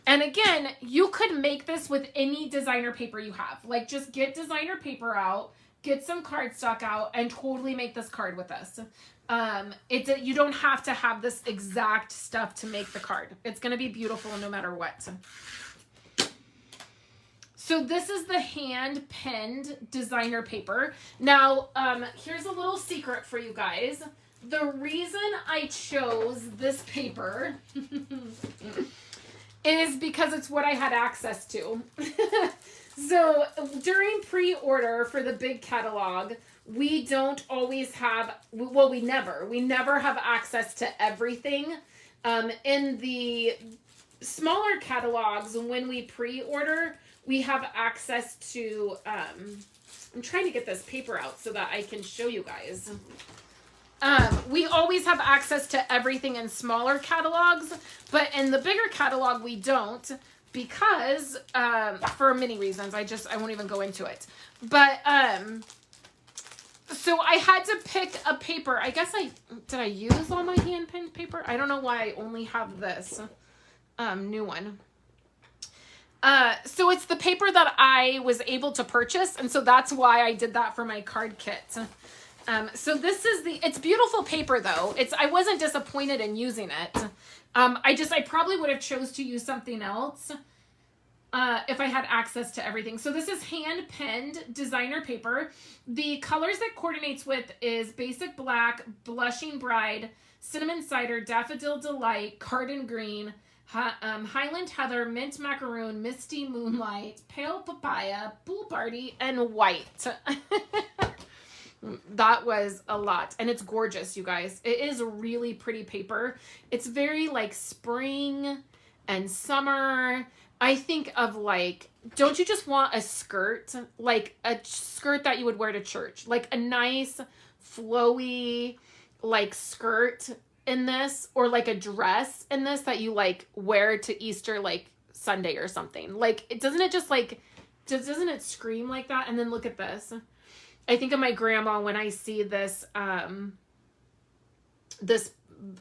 And again, you could make this with any designer paper you have. Like, just get designer paper out, get some cardstock out, and totally make this card with us. You don't have to have this exact stuff to make the card. It's going to be beautiful no matter what. So this is the hand-pinned designer paper. Now, here's a little secret for you guys. The reason I chose this paper is because it's what I had access to. So during pre-order for the big catalog, we don't always have, well, we never have access to everything. In the smaller catalogs, when we pre-order, we have access to, I'm trying to get this paper out so that I can show you guys. We always have access to everything in smaller catalogs, but in the bigger catalog, we don't because, for many reasons, I won't even go into it. But, so I had to pick a paper. I guess did I use all my hand pinned paper? I don't know why I only have this, new one. So it's the paper that I was able to purchase. And so that's why I did that for my card kit. So this is it's beautiful paper though. I wasn't disappointed in using it. I probably would have chose to use something else, if I had access to everything. So this is hand pinned designer paper. The colors that coordinates with is Basic Black, Blushing Bride, Cinnamon Cider, Daffodil Delight, Garden Green, Highland Heather, Mint Macaroon, Misty Moonlight, Pale Papaya, Pool Party, and White. That was a lot. And it's gorgeous, you guys. It is really pretty paper. It's very like spring and summer. I think of like, don't you just want a skirt? Like a skirt that you would wear to church. Like a nice flowy like skirt in this, or like a dress in this that you like wear to Easter like Sunday or something. Like, doesn't it scream like that? And then look at this. I think of my grandma when I see this, this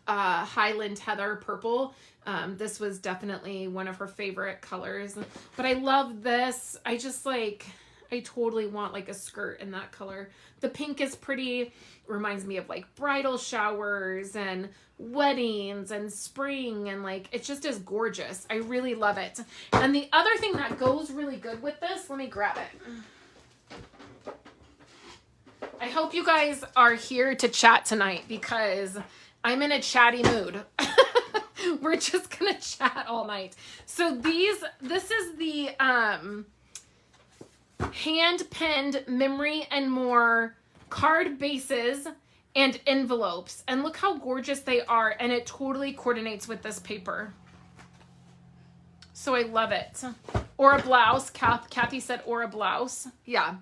Highland Heather purple. This was definitely one of her favorite colors. But I love this. I just like, I totally want like a skirt in that color. The pink is pretty. Reminds me of like bridal showers and weddings and spring, and like it just is gorgeous. I really love it. And the other thing that goes really good with this, let me grab it. I hope you guys are here to chat tonight because I'm in a chatty mood. We're just gonna chat all night. So this is the hand penned Memory and More card bases and envelopes, and look how gorgeous they are, and it totally coordinates with this paper. So I love it. Or a blouse. Kathy said or a blouse. Yeah.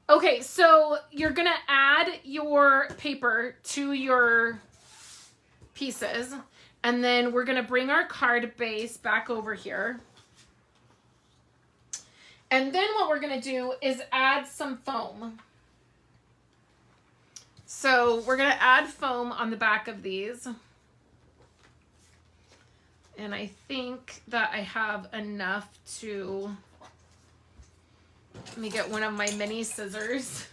Okay, so you're gonna add your paper to your pieces, and then we're gonna bring our card base back over here. And then what we're gonna do is add some foam. So we're gonna add foam on the back of these. And I think that I have enough to, let me get one of my mini scissors.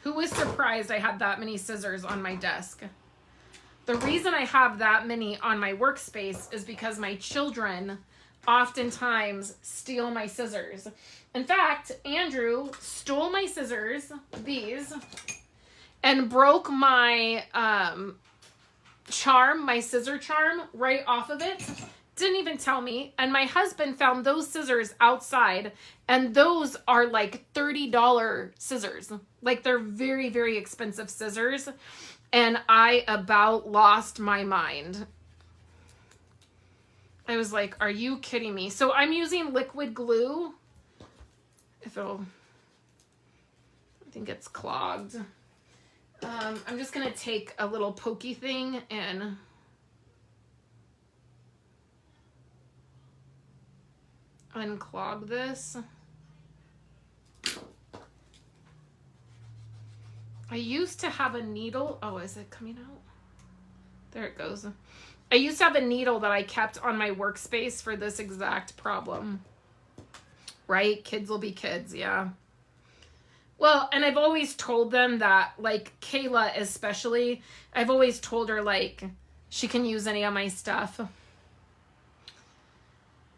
Who was surprised I had that many scissors on my desk? The reason I have that many on my workspace is because my children oftentimes steal my scissors. In fact, Andrew stole my scissors, these, and broke my charm, my scissor charm, right off of it. Didn't even tell me. And my husband found those scissors outside, and those are like $30 scissors. Like they're very, very expensive scissors. And I about lost my mind. I was like, are you kidding me? So I'm using liquid glue. If it'll, I think it's clogged. I'm just going to take a little pokey thing and unclog this. I used to have a needle. Oh, is it coming out? There it goes. I used to have a needle that I kept on my workspace for this exact problem. Right? Kids will be kids, yeah. Well, and I've always told them that, like, Kayla especially, I've always told her, like, she can use any of my stuff.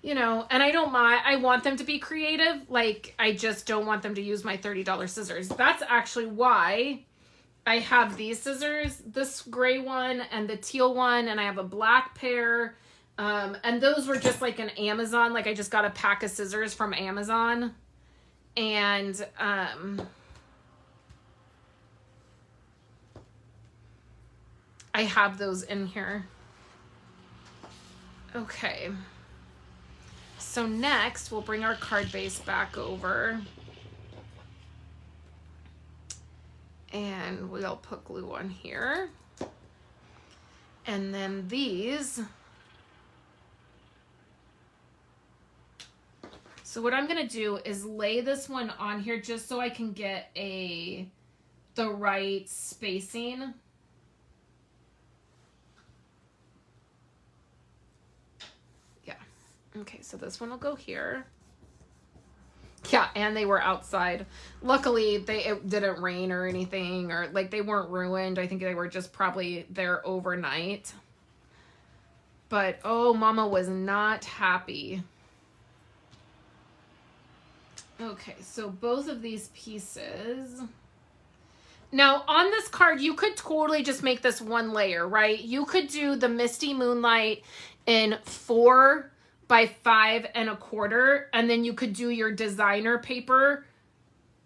You know, and I don't mind. I want them to be creative. Like, I just don't want them to use my $30 scissors. That's actually why I have these scissors, this gray one and the teal one, and I have a black pair. And those were just like an Amazon. Like I just got a pack of scissors from Amazon. And I have those in here. Okay. So next we'll bring our card base back over. And we'll put glue on here. And then these. So what I'm going to do is lay this one on here just so I can get the right spacing. Yeah. Okay, so this one will go here. Yeah, and they were outside. Luckily, it didn't rain or anything, or like they weren't ruined. I think they were just probably there overnight. But, oh, Mama was not happy. Okay, so both of these pieces. Now, on this card, you could totally just make this one layer, right? You could do the Misty Moonlight in 4 by 5 1/4, and then you could do your designer paper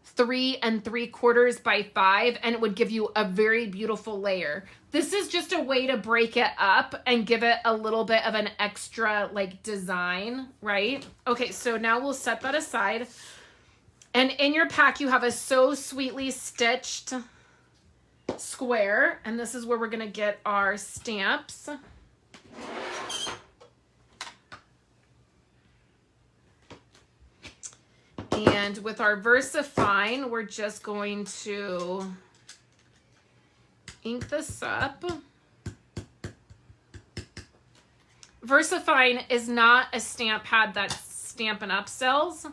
3 3/4 by 5, and it would give you a very beautiful layer. This is just a way to break it up and give it a little bit of an extra like design, right? Okay, so now we'll set that aside. And in your pack, you have a So Sweetly Stitched square, and this is where we're gonna get our stamps. And with our VersaFine, we're just going to ink this up. VersaFine is not a stamp pad that Stampin' Up sells.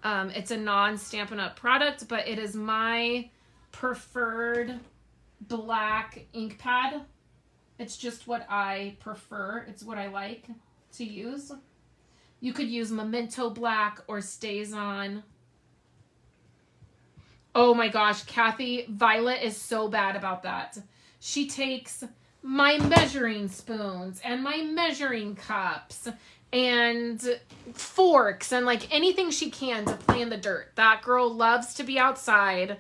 It's a non-Stampin' Up product, but it is my preferred black ink pad. It's just what I prefer. It's what I like to use. You could use Memento Black or StazOn. Oh my gosh, Kathy, Violet is so bad about that. She takes my measuring spoons and my measuring cups and forks and like anything she can to play in the dirt. That girl loves to be outside.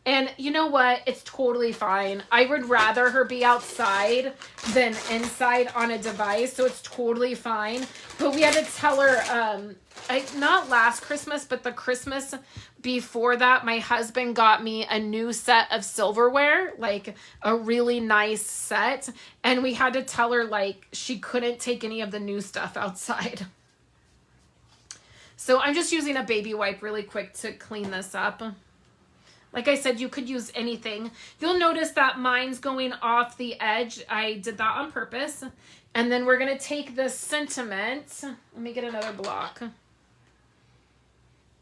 And you know what? It's totally fine. I would rather her be outside than inside on a device, so it's totally fine. But we had to tell her, not last Christmas, but the Christmas before that, my husband got me a new set of silverware, like a really nice set. And we had to tell her, like, she couldn't take any of the new stuff outside. So I'm just using a baby wipe really quick to clean this up. Like I said, you could use anything. You'll notice that mine's going off the edge. I did that on purpose. And then we're going to take this sentiment. Let me get another block.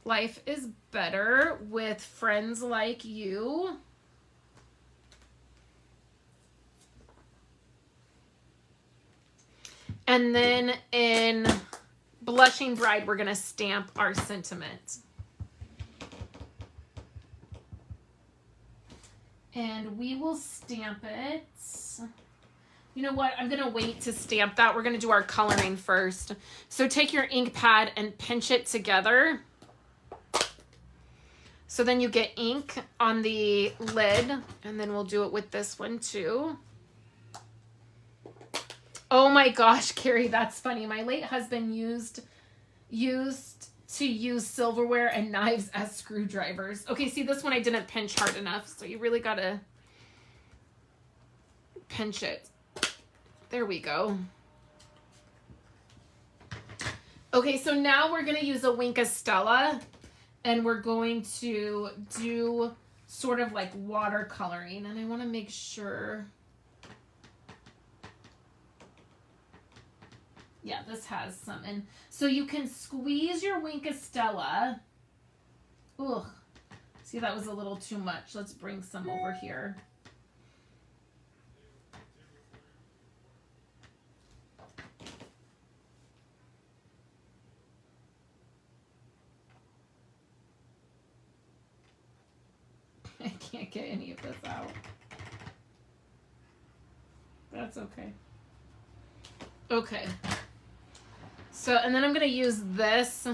Life is better with friends like you. And then in Blushing Bride, we're going to stamp our sentiment. And we will stamp it. You know what? I'm going to wait to stamp that. We're going to do our coloring first. So take your ink pad and pinch it together. So then you get ink on the lid. And then we'll do it with this one too. Oh my gosh, Carrie, that's funny. My late husband used to use silverware and knives as screwdrivers. Okay, see, this one I didn't pinch hard enough, so you really gotta pinch it. There we go. Okay, so now we're gonna use a Wink of Stella, and we're going to do sort of like watercoloring, and I wanna make sure. Yeah, this has some. And so you can squeeze your Wink of Stella. Ugh. See, that was a little too much. Let's bring some over here. I can't get any of this out. That's okay. Okay. So, and then I'm going to use this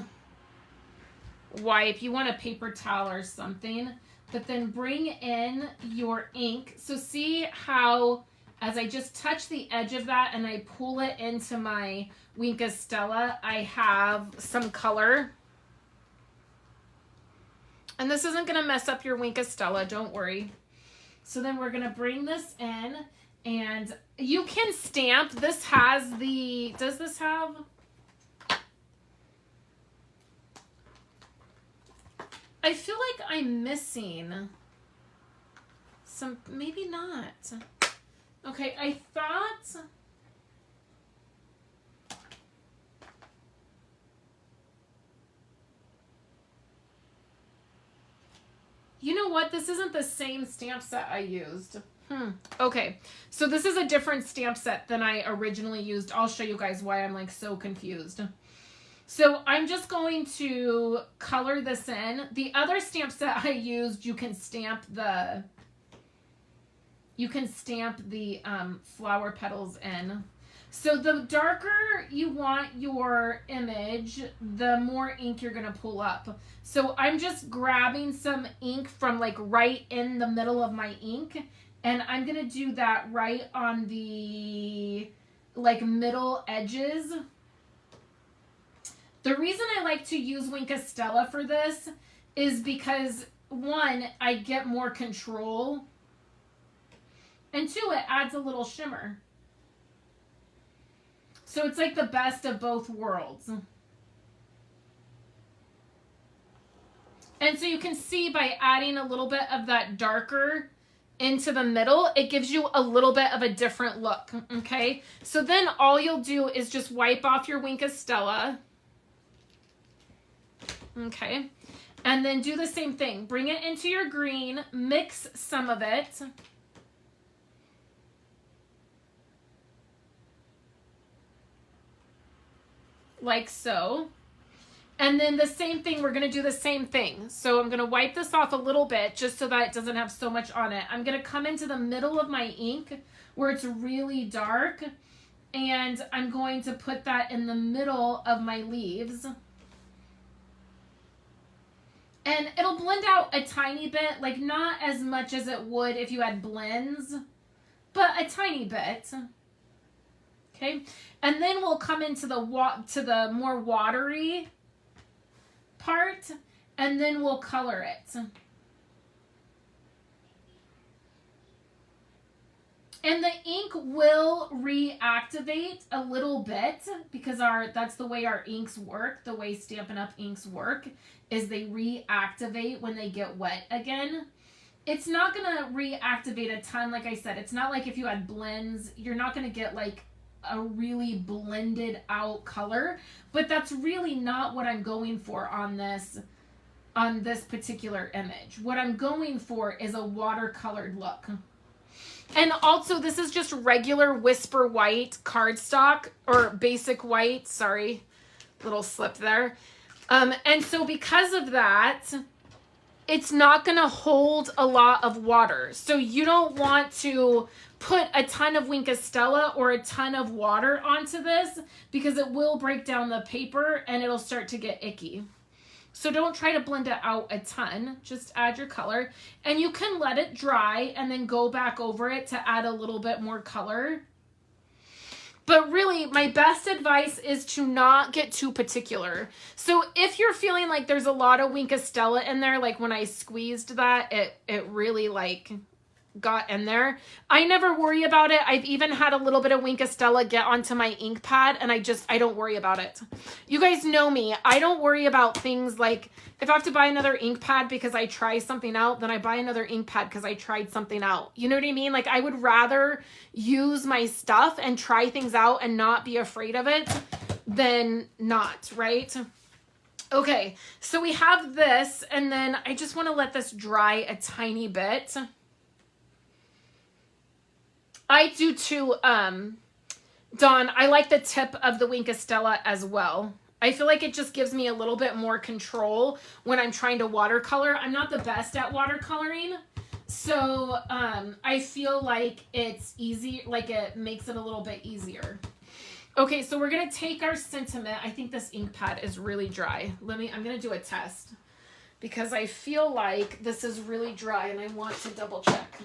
wipe. You want a paper towel or something, but then bring in your ink. So see how, as I just touch the edge of that and I pull it into my Wink of Stella, I have some color. And this isn't going to mess up your Wink of Stella, don't worry. So then we're going to bring this in, and you can stamp. This has the, does this have? I feel like I'm missing some, maybe not. Okay, I thought. You know what? This isn't the same stamp set I used. Okay, so this is a different stamp set than I originally used. I'll show you guys why I'm like so confused. So I'm just going to color this in. The other stamp set I used, you can stamp the flower petals in. So the darker you want your image, the more ink you're gonna pull up. So I'm just grabbing some ink from like right in the middle of my ink, and I'm gonna do that right on the like middle edges. The reason I like to use Wink of Stella for this is because, one, I get more control, and two, it adds a little shimmer. So it's like the best of both worlds. And so you can see by adding a little bit of that darker into the middle, it gives you a little bit of a different look, okay? So then all you'll do is just wipe off your Wink of Stella, okay? And then do the same thing. Bring it into your green, mix some of it. Like so. And then the same thing, we're gonna do the same thing. So I'm gonna wipe this off a little bit just so that it doesn't have so much on it. I'm gonna come into the middle of my ink where it's really dark, and I'm going to put that in the middle of my leaves. And it'll blend out a tiny bit, like not as much as it would if you had blends, but a tiny bit. Okay, and then we'll come into the more watery part, and then we'll color it. And the ink will reactivate a little bit because that's the way our inks work. The way Stampin' Up! Inks work is they reactivate when they get wet again. It's not gonna reactivate a ton, like I said. It's not like if you had blends, you're not gonna get like a really blended out color, but that's really not what I'm going for on this particular image. What I'm going for is a watercolored look. And also this is just regular Whisper White cardstock, or basic white, sorry, little slip there. And so because of that, it's not gonna hold a lot of water. So you don't want to put a ton of Wink of Stella or a ton of water onto this because it will break down the paper and it'll start to get icky. So don't try to blend it out a ton, just add your color, and you can let it dry and then go back over it to add a little bit more color. But really, my best advice is to not get too particular. So if you're feeling like there's a lot of Wink of Stella in there, like when I squeezed that, it really like got in there, I never worry about it. I've even had a little bit of Wink of Stella get onto my ink pad, and I don't worry about it. You guys know me. I don't worry about things like if I have to buy another ink pad because I try something out, then I buy another ink pad because I tried something out. You know what I mean? Like I would rather use my stuff and try things out and not be afraid of it than not, right? Okay, so we have this, and then I just want to let this dry a tiny bit. I do too, Dawn. I like the tip of the Wink of Stella as well. I feel like it just gives me a little bit more control when I'm trying to watercolor. I'm not the best at watercoloring, so I feel like it's easy, like it makes it a little bit easier. Okay, so we're gonna take our sentiment. I think this ink pad is really dry. I'm gonna do a test because I feel like this is really dry and I want to double check.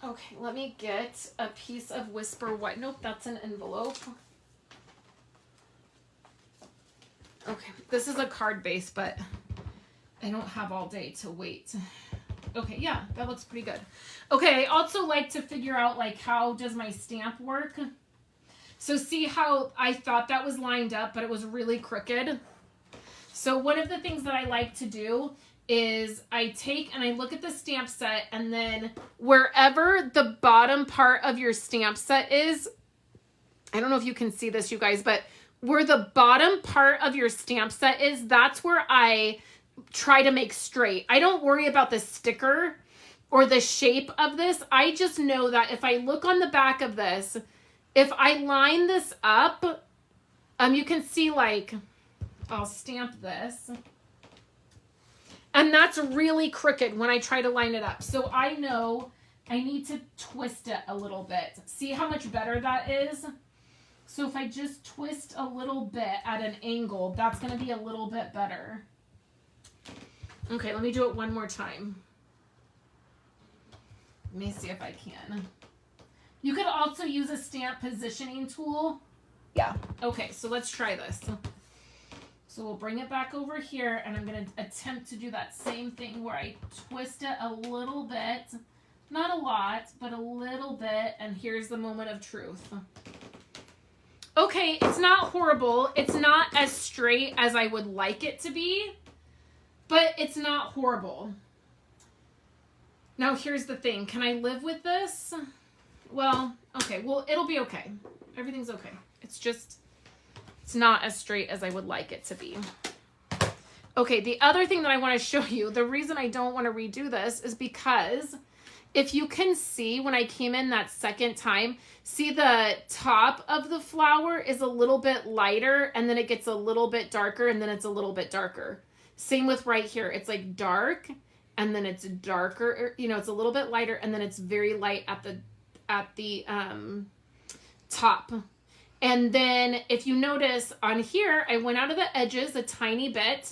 Okay, let me get a piece of Whisper White. Nope, that's an envelope. Okay, this is a card base, but I don't have all day to wait. Okay, yeah, that looks pretty good. Okay, I also like to figure out like how does my stamp work? So see how I thought that was lined up, but it was really crooked. So one of the things that I like to do is I take and I look at the stamp set, and then wherever the bottom part of your stamp set is, I don't know if you can see this, you guys, but where the bottom part of your stamp set is, that's where I try to make straight. I don't worry about the sticker or the shape of this. I just know that if I look on the back of this, if I line this up, you can see like, I'll stamp this. And that's really crooked when I try to line it up. So I know I need to twist it a little bit. See how much better that is? So if I just twist a little bit at an angle, that's going to be a little bit better. Okay, let me do it one more time. Let me see if I can. You could also use a stamp positioning tool. Yeah. Okay, so let's try this. So we'll bring it back over here, and I'm going to attempt to do that same thing where I twist it a little bit. Not a lot, but a little bit, and here's the moment of truth. Okay, it's not horrible. It's not as straight as I would like it to be, but it's not horrible. Now here's the thing. Can I live with this? Well, okay. Well, it'll be okay. Everything's okay. It's just, it's not as straight as I would like it to be. Okay, the other thing that I want to show you, the reason I don't want to redo this is because if you can see when I came in that second time, see the top of the flower is a little bit lighter and then it gets a little bit darker and then it's a little bit darker. Same with right here. It's like dark and then it's darker, you know, it's a little bit lighter and then it's very light at the top. And then if you notice on here, I went out of the edges a tiny bit.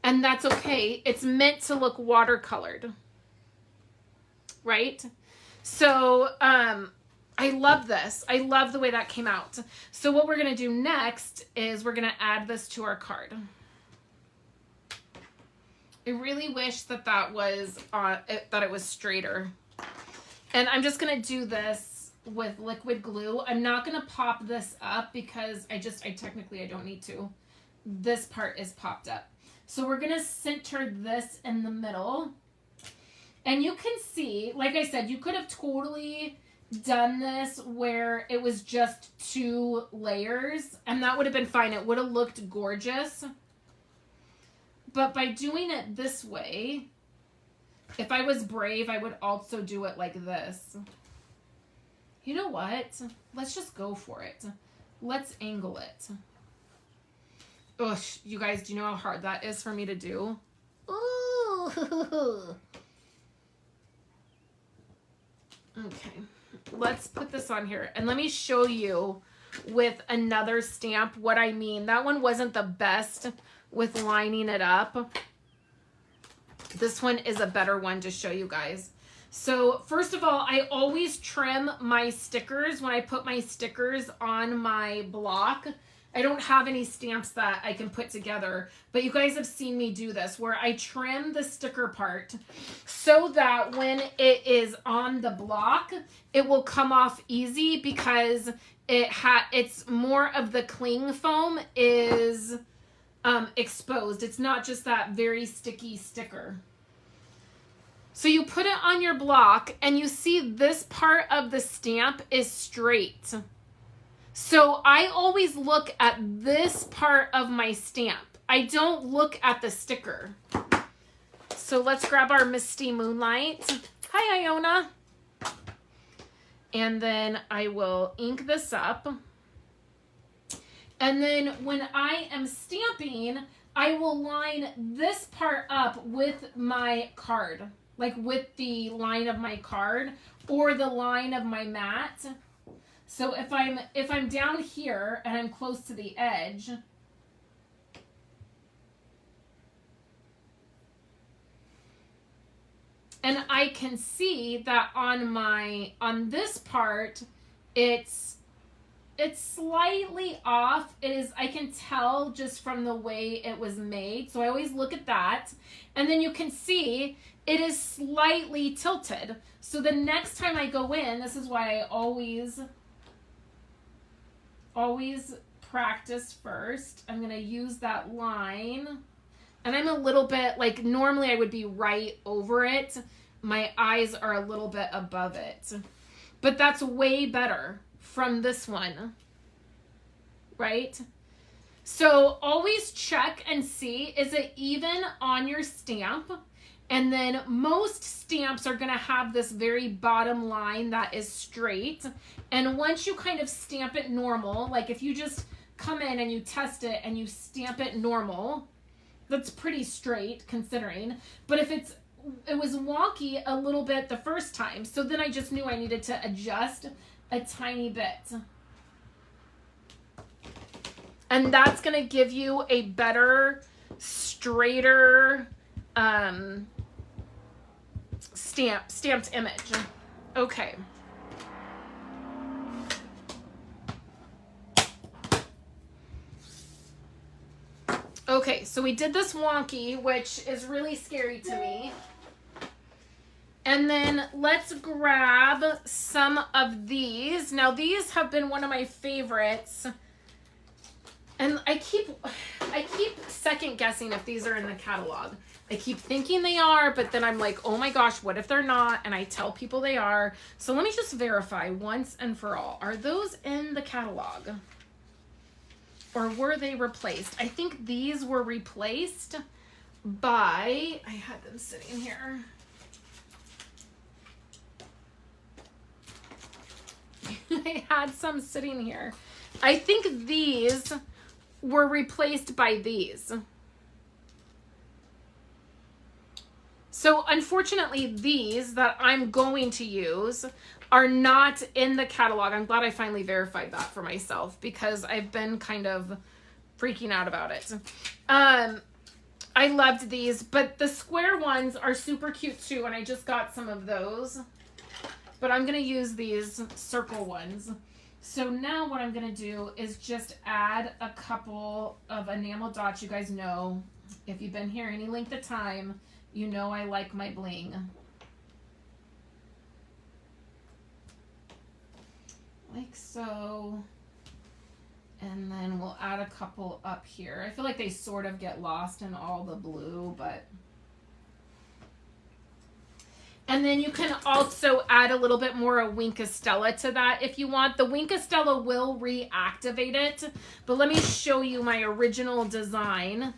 And that's okay. It's meant to look watercolored. Right? So, I love this. I love the way that came out. So what we're going to do next is we're going to add this to our card. I really wish that it was straighter. And I'm just going to do this with liquid glue. I'm not going to pop this up because I technically don't need to. This part is popped up. So we're going to center this in the middle. And you can see, like I said, you could have totally done this where it was just 2 layers. And that would have been fine. It would have looked gorgeous. But by doing it this way, if I was brave, I would also do it like this. You know what? Let's just go for it. Let's angle it. Ugh, you guys, do you know how hard that is for me to do? Ooh. Okay, let's put this on here. And let me show you with another stamp what I mean. That one wasn't the best with lining it up. This one is a better one to show you guys. So first of all, I always trim my stickers when I put my stickers on my block. I don't have any stamps that I can put together, but you guys have seen me do this where I trim the sticker part so that when it is on the block, it will come off easy because it's more of the cling foam is exposed. It's not just that very sticky sticker. So you put it on your block and you see this part of the stamp is straight. So I always look at this part of my stamp. I don't look at the sticker. So let's grab our Misty Moonlight. Hi, Iona. And then I will ink this up. And then when I am stamping, I will line this part up with my card. Like with the line of my card or the line of my mat. So if I'm down here and I'm close to the edge, and I can see that on this part, it's slightly off. I can tell just from the way it was made. So I always look at that. And then you can see it is slightly tilted. So the next time I go in, this is why I always practice first. I'm going to use that line. And I'm a little bit, like normally I would be right over it. My eyes are a little bit above it. But that's way better from this one. Right? So always check and see, is it even on your stamp? And then most stamps are going to have this very bottom line that is straight. And once you kind of stamp it normal, like if you just come in and you test it and you stamp it normal, that's pretty straight considering. But if it was wonky a little bit the first time, so then I just knew I needed to adjust a tiny bit. And that's going to give you a better, straighter stamped image. Okay. Okay, so we did this wonky, which is really scary to me. And then let's grab some of these. Now these have been one of my favorites And I keep second guessing if these are in the catalog. I keep thinking they are, but then I'm like, oh my gosh, what if they're not? And I tell people they are. So let me just verify once and for all. Are those in the catalog? Or were they replaced? I think these were replaced by, I had them sitting here. I had some sitting here. I think these were replaced by these. So unfortunately, these that I'm going to use are not in the catalog. I'm glad I finally verified that for myself because I've been kind of freaking out about it. I loved these, but the square ones are super cute too, and I just got some of those. But I'm going to use these circle ones. So now what I'm going to do is just add a couple of enamel dots. You guys know, if you've been here any length of time, you know I like my bling. Like so. And then we'll add a couple up here. I feel like they sort of get lost in all the blue, but... And then you can also add a little bit more of Winkostella to that if you want. The Winkostella will reactivate it, but let me show you my original design.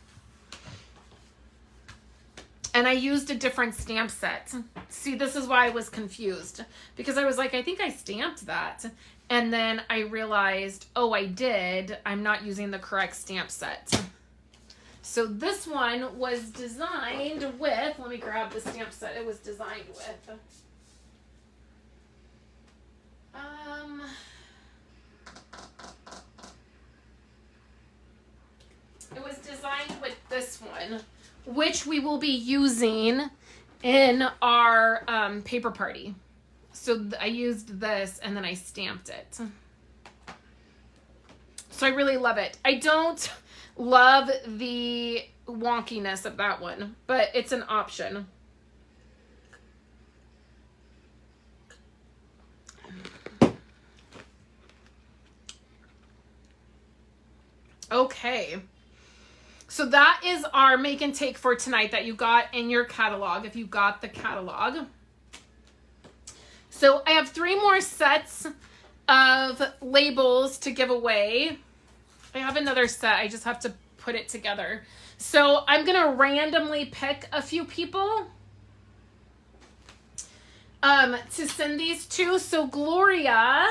And I used a different stamp set. See, this is why I was confused. Because I was like, I think I stamped that. And then I realized, oh, I did. I'm not using the correct stamp set. So this one was designed with, let me grab the stamp set it was designed with. It was designed with this one, which we will be using in our paper party. So I used this and then I stamped it. So I really love it. I don't love the wonkiness of that one, but it's an option. Okay. So that is our make and take for tonight that you got in your catalog, if you got the catalog. So I have 3 more sets of labels to give away. I have another set. I just have to put it together. So I'm going to randomly pick a few people to send these to. So Gloria,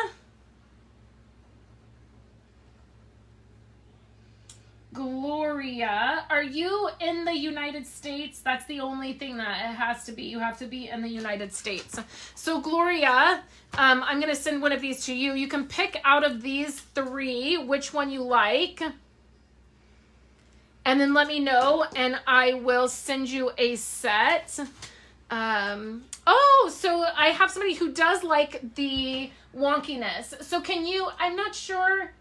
are you in the United States? That's the only thing that it has to be. You have to be in the United States. So Gloria, I'm going to send one of these to you. You can pick out of these 3 which one you like. And then let me know and I will send you a set. Oh, so I have somebody who does like the wonkiness. So can you, I'm not sure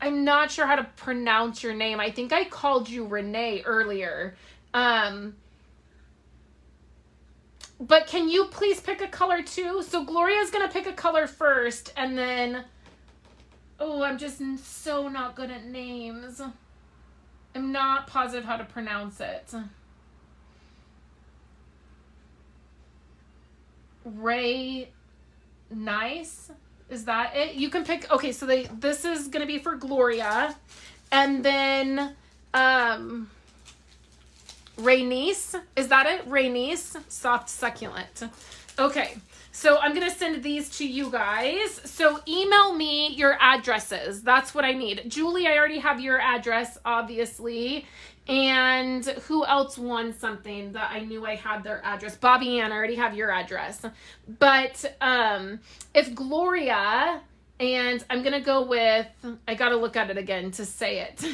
how to pronounce your name. I think I called you Renee earlier. But can you please pick a color too? So Gloria's going to pick a color first and then, oh, I'm just so not good at names. I'm not positive how to pronounce it. Ray Nice. Is that it? You can pick, okay, so this is going to be for Gloria. And then, Rainice, is that it? Rainice, soft succulent. Okay, so I'm going to send these to you guys. So email me your addresses. That's what I need. Julie, I already have your address, obviously. And who else won something that I knew I had their address? Bobby Ann, I already have your address. But if Gloria, and I'm going to go with, I got to look at it again to say it.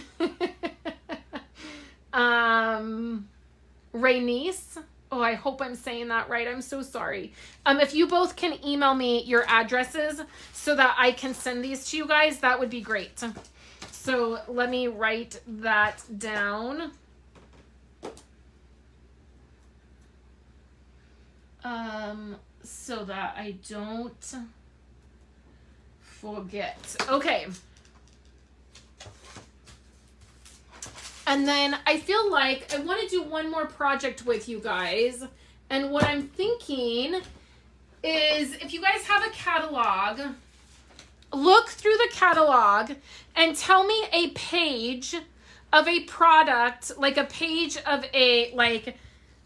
Rainice. Oh, I hope I'm saying that right. I'm so sorry. If you both can email me your addresses so that I can send these to you guys, that would be great. So let me write that down. So that I don't forget. Okay. And then I feel like I want to do one more project with you guys. And what I'm thinking is if you guys have a catalog, look through the catalog and tell me a page of a product, like a page of a, like,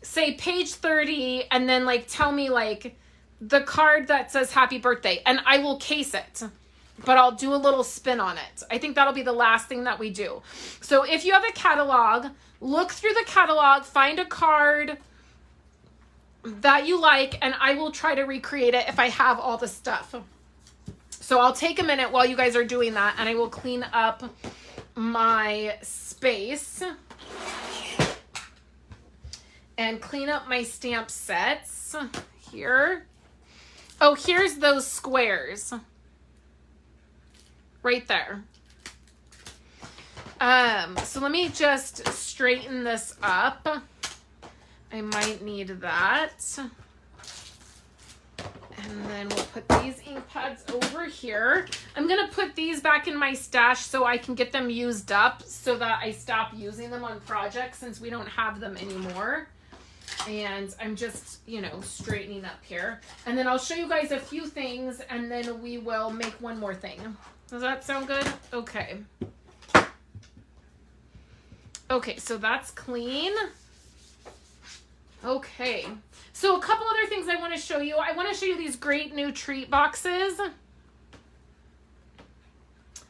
say page 30, and then like tell me like the card that says happy birthday, and I will case it, but I'll do a little spin on it. I think that'll be the last thing that we do. So if you have a catalog, look through the catalog, find a card that you like, and I will try to recreate it if I have all the stuff. So I'll take a minute while you guys are doing that, and I will clean up my space and clean up my stamp sets here. Oh, here's those squares right there. So let me just straighten this up. I might need that. And then we'll put these ink pads over here. I'm going to put these back in my stash so I can get them used up so that I stop using them on projects since we don't have them anymore. And I'm just, you know, straightening up here. And then I'll show you guys a few things and then we will make one more thing. Does that sound good? Okay. Okay, so that's clean. Okay. So a couple other things I want to show you. I want to show you these great new treat boxes.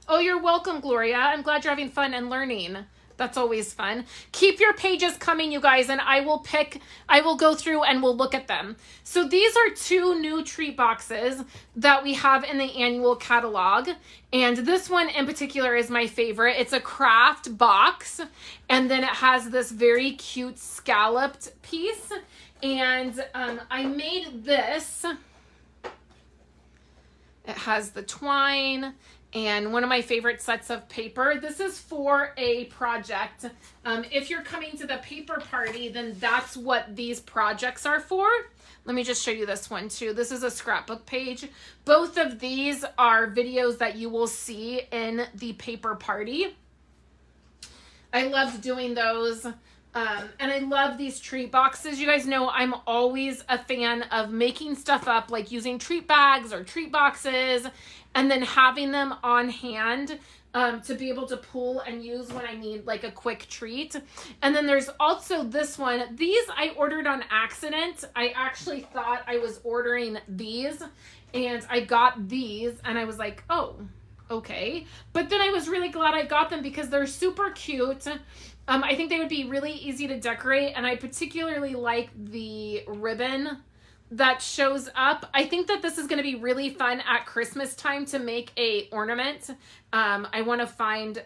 Oh, you're welcome, Gloria. I'm glad you're having fun and learning. That's always fun. Keep your pages coming, you guys, and I will go through and we'll look at them. So these are 2 new treat boxes that we have in the annual catalog. And this one in particular is my favorite. It's a craft box. And then it has this very cute scalloped piece. And I made this. It has the twine and one of my favorite sets of paper. This is for a project. If you're coming to the paper party, then that's what these projects are for. Let me just show you this one too. This is a scrapbook page. Both of these are videos that you will see in the paper party. I loved doing those. And I love these treat boxes. You guys know I'm always a fan of making stuff up, like using treat bags or treat boxes, and then having them on hand to be able to pull and use when I need like a quick treat. And then there's also this one. These I ordered on accident. I actually thought I was ordering these, and I got these, and I was like, oh, okay. But then I was really glad I got them because they're super cute. I think they would be really easy to decorate, and I particularly like the ribbon that shows up. I think that this is going to be really fun at Christmas time to make a ornament. I want to find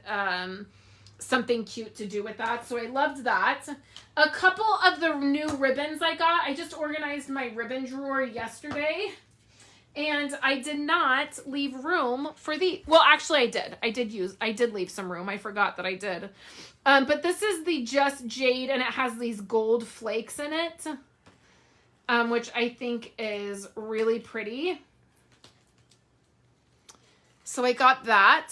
something cute to do with that, so I loved that. A couple of the new ribbons I got, I just organized my ribbon drawer yesterday, and I did not leave room for the, well, actually I did. I did leave some room. I forgot that I did. But this is the Just Jade, and it has these gold flakes in it, which I think is really pretty. So I got that.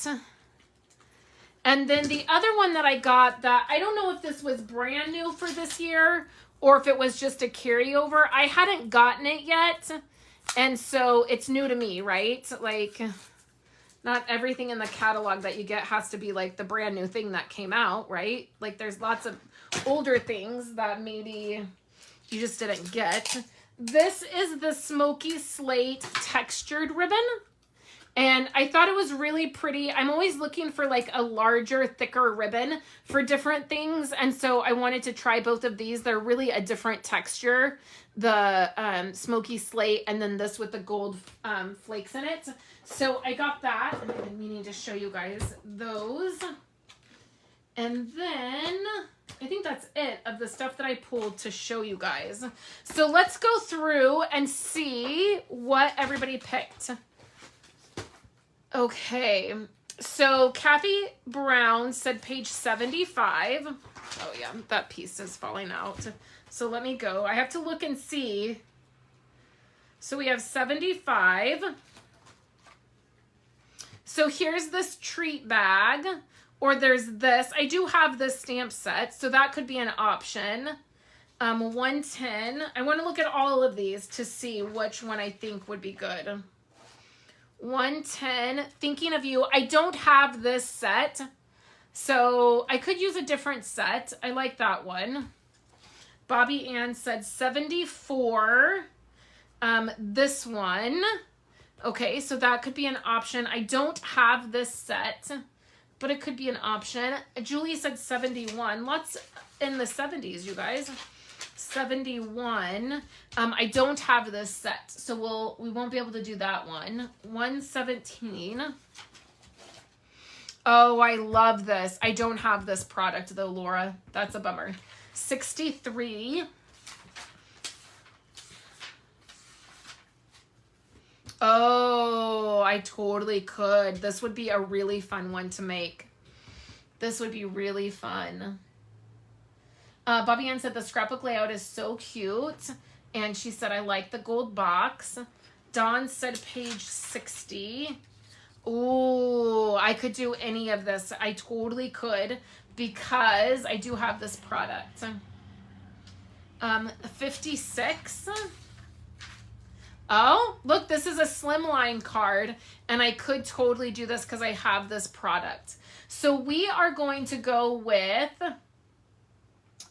And then the other one that I got that, I don't know if this was brand new for this year or if it was just a carryover. I hadn't gotten it yet. And so it's new to me, right? Like, not everything in the catalog that you get has to be like the brand new thing that came out, right? Like there's lots of older things that maybe you just didn't get. This is the Smoky Slate textured ribbon. And I thought it was really pretty. I'm always looking for like a larger, thicker ribbon for different things. And so I wanted to try both of these. They're really a different texture. The Smoky Slate and then this with the gold flakes in it. So I got that. And I've been meaning to show you guys those. And then I think that's it of the stuff that I pulled to show you guys. So let's go through and see what everybody picked. Okay, so Kathy Brown said page 75. Oh yeah, that piece is falling out. So let me go. I have to look and see. So we have 75. So here's this treat bag Or there's this. I do have this stamp set, so that could be an option. 110. I want to look at all of these to see which one I think would be good. 110. Thinking of You. I don't have this set, so I could use a different set. I like that one. Bobby Ann said 74. This one. Okay, so that could be an option. I don't have this set, but it could be an option. Julie said 71. Lots in the 70s, you guys. 71. I don't have this set, so we won't be able to do that one. 117. Oh, I love this. I don't have this product though, Laura. That's a bummer. 63. Oh, I totally could. This would be a really fun one to make. This would be really fun. Bobby Ann said the scrapbook layout is so cute. And she said, I like the gold box. Dawn said page 60. Ooh, I could do any of this. I totally could because I do have this product. 56. Oh, look, this is a slimline card, and I could totally do this because I have this product. So we are going to go with,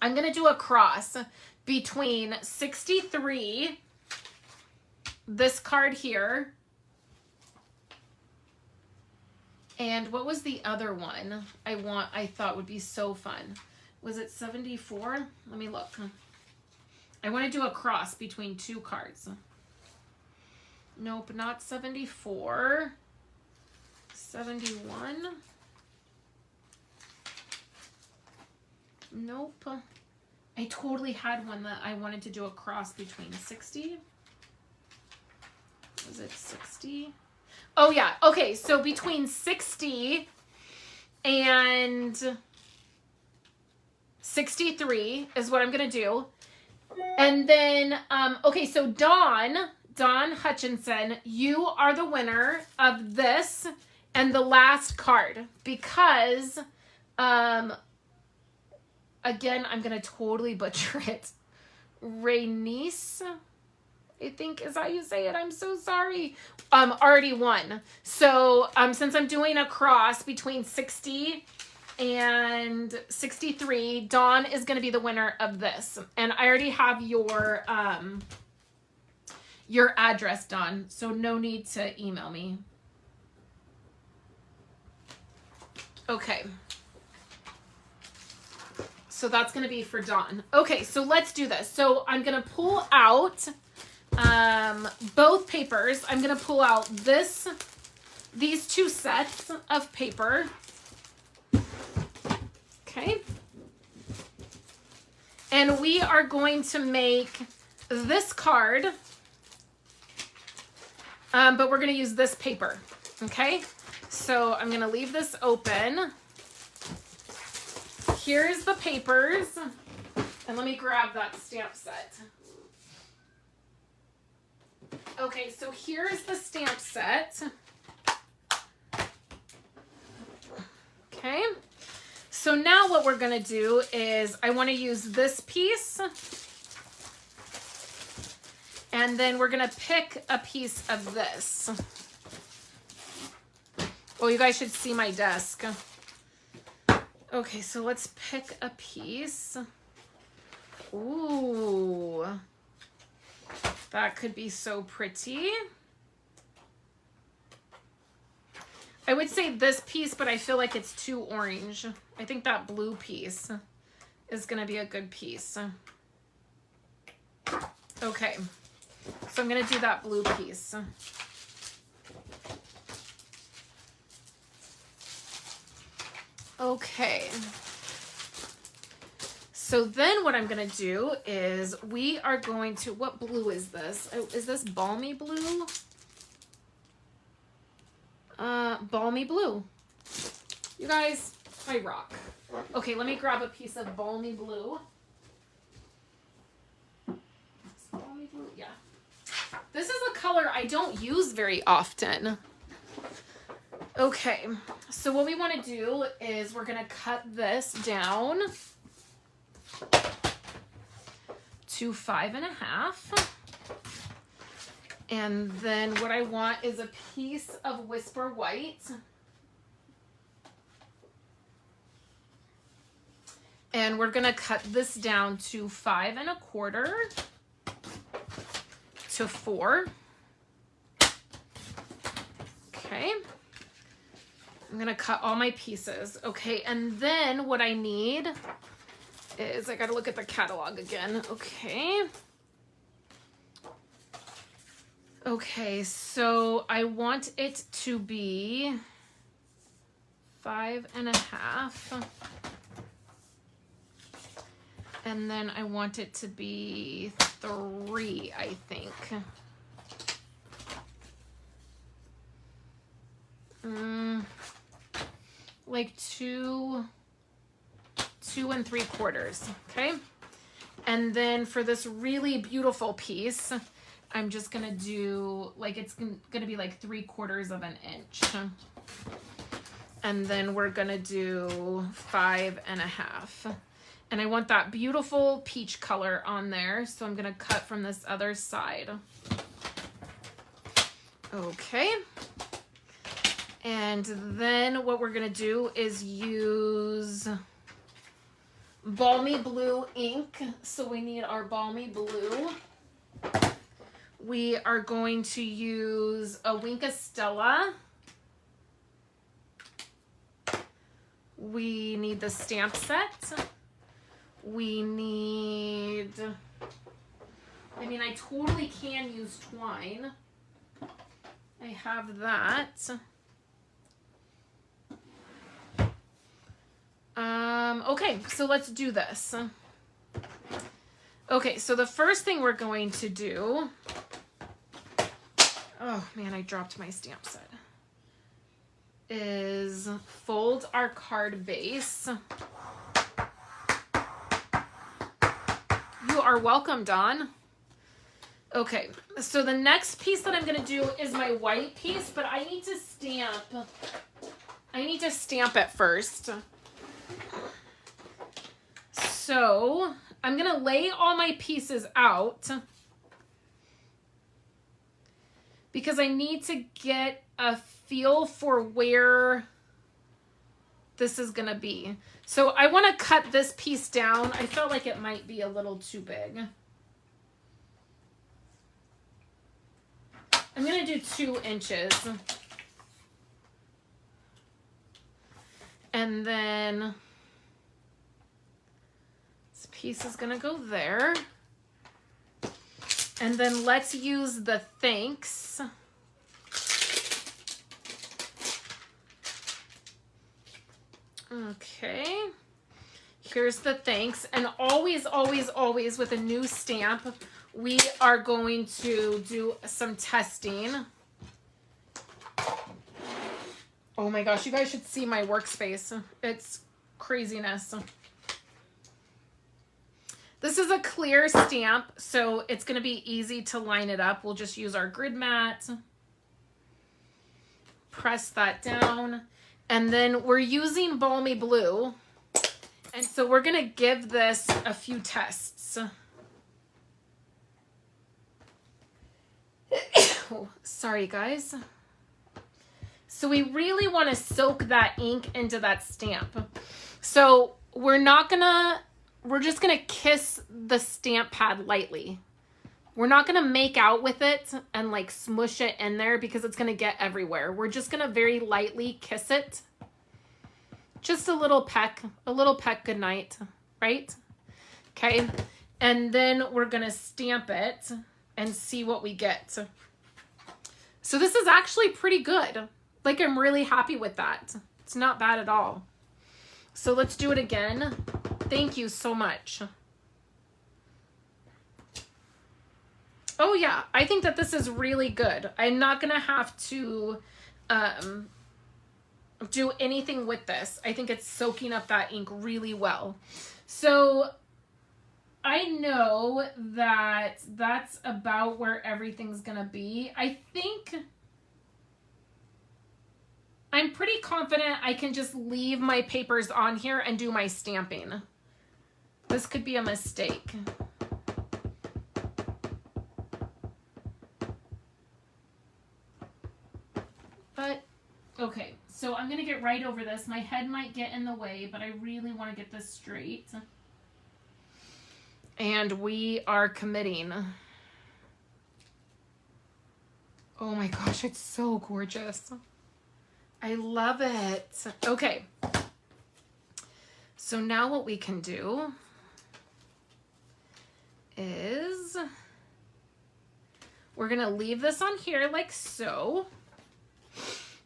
I'm going to do a cross between 63, this card here, and what was the other one I thought would be so fun? Was it 74? Let me look. I want to do a cross between two cards. Nope, not 74. 71. Nope. I totally had one that I wanted to do a cross between 60. Was it 60? Oh yeah. Okay, so between 60 and 63 is what I'm going to do. And then, okay, so Dawn Hutchinson, you are the winner of this and the last card because, again, I'm going to totally butcher it. Rainice, I think is how you say it. I'm so sorry. Already won. So, since I'm doing a cross between 60 and 63, Dawn is going to be the winner of this. And I already have your address, Dawn, so no need to email me. Okay. So that's going to be for Dawn. Okay, so let's do this. So I'm going to pull out both papers. I'm going to pull out these two sets of paper. Okay. And we are going to make this card, but we're going to use this paper. Okay. So I'm going to leave this open. Here's the papers. And let me grab that stamp set. Okay, so here's the stamp set. Okay. So now what we're going to do is I want to use this piece. And then we're going to pick a piece of this. Oh, you guys should see my desk. Okay, so let's pick a piece. Ooh. That could be so pretty. I would say this piece, but I feel like it's too orange. I think that blue piece is going to be a good piece. Okay. So I'm going to do that blue piece. Okay. So then what I'm going to do is we are going to, what blue is this? Oh, is this balmy blue? Balmy blue. You guys, I rock. Okay, let me grab a piece of balmy blue. Balmy blue, yeah. This is a color I don't use very often. Okay, so what we want to do is we're going to cut this down to 5.5. And then what I want is a piece of Whisper White. And we're going to cut this down to 5.25 to 4. Okay. I'm going to cut all my pieces. Okay, and then what I need is, I got to look at the catalog again. Okay. Okay, so I want it to be 5.5. And then I want it to be 3, I think. Like 2 3/4, okay? And then for this really beautiful piece, I'm just gonna do, like, it's gonna be like 3/4 inch. And then we're gonna do 5.5. And I want that beautiful peach color on there, so I'm gonna cut from this other side. Okay. And then what we're gonna do is use Balmy Blue ink. So we need our Balmy Blue. We are going to use a Wink Stella. We need the stamp set. We need, I mean, I totally can use twine. I have that. Okay, so let's do this. Okay, so the first thing we're going to do, oh man, I dropped my stamp set, is fold our card base. You are welcome, Dawn. Okay, so the next piece that I'm gonna do is my white piece, but I need to stamp it first. So I'm gonna lay all my pieces out because I need to get a feel for where this is gonna be. So I wanna cut this piece down. I felt like it might be a little too big. I'm gonna do 2 inches. And then this piece is gonna go there. And then let's use the thanks. Okay. Here's the thanks. And always, always, always with a new stamp, we are going to do some testing. Oh my gosh, you guys should see my workspace. It's craziness. This is a clear stamp, so it's going to be easy to line it up. We'll just use our grid mat. Press that down. And then we're using Balmy Blue. And so we're going to give this a few tests. Oh, sorry, guys. So we really want to soak that ink into that stamp. So we're just going to kiss the stamp pad lightly. We're not going to make out with it and like smush it in there because it's going to get everywhere. We're just going to very lightly kiss it. Just a little peck goodnight, right? Okay. And then we're going to stamp it and see what we get. So this is actually pretty good. Like, I'm really happy with that. It's not bad at all. So let's do it again. Thank you so much. Oh yeah, I think that this is really good. I'm not gonna have to do anything with this. I think it's soaking up that ink really well. So I know that that's about where everything's gonna be. I think I'm pretty confident I can just leave my papers on here and do my stamping. This could be a mistake. But, okay, so I'm going to get right over this. My head might get in the way, but I really want to get this straight. And we are committing. Oh my gosh, it's so gorgeous. I love it. Okay. So now what we can do is we're going to leave this on here like so.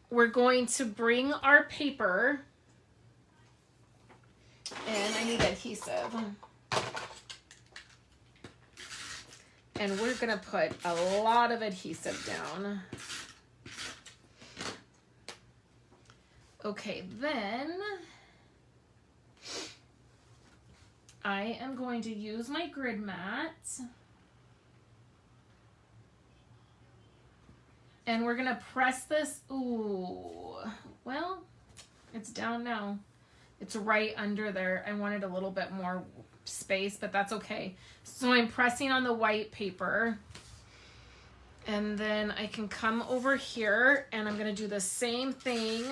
We're going to bring our paper, and I need adhesive. And we're going to put a lot of adhesive down. Okay, then I am going to use my grid mat. And we're going to press this. Ooh, well, it's down now. It's right under there. I wanted a little bit more space, but that's okay. So I'm pressing on the white paper. And then I can come over here and I'm going to do the same thing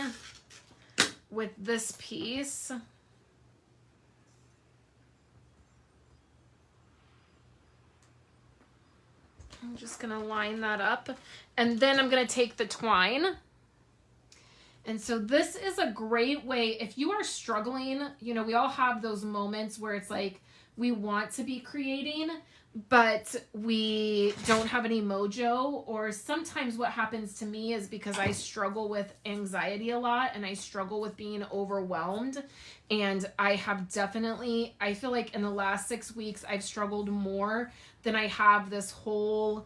with this piece. I'm just going to line that up. And then I'm going to take the twine. And so this is a great way, if you are struggling, you know, we all have those moments where it's like we want to be creating, but we don't have any mojo. Or sometimes what happens to me is because I struggle with anxiety a lot and I struggle with being overwhelmed. And I have definitely, I feel like in the last 6 weeks, I've struggled more than I have this whole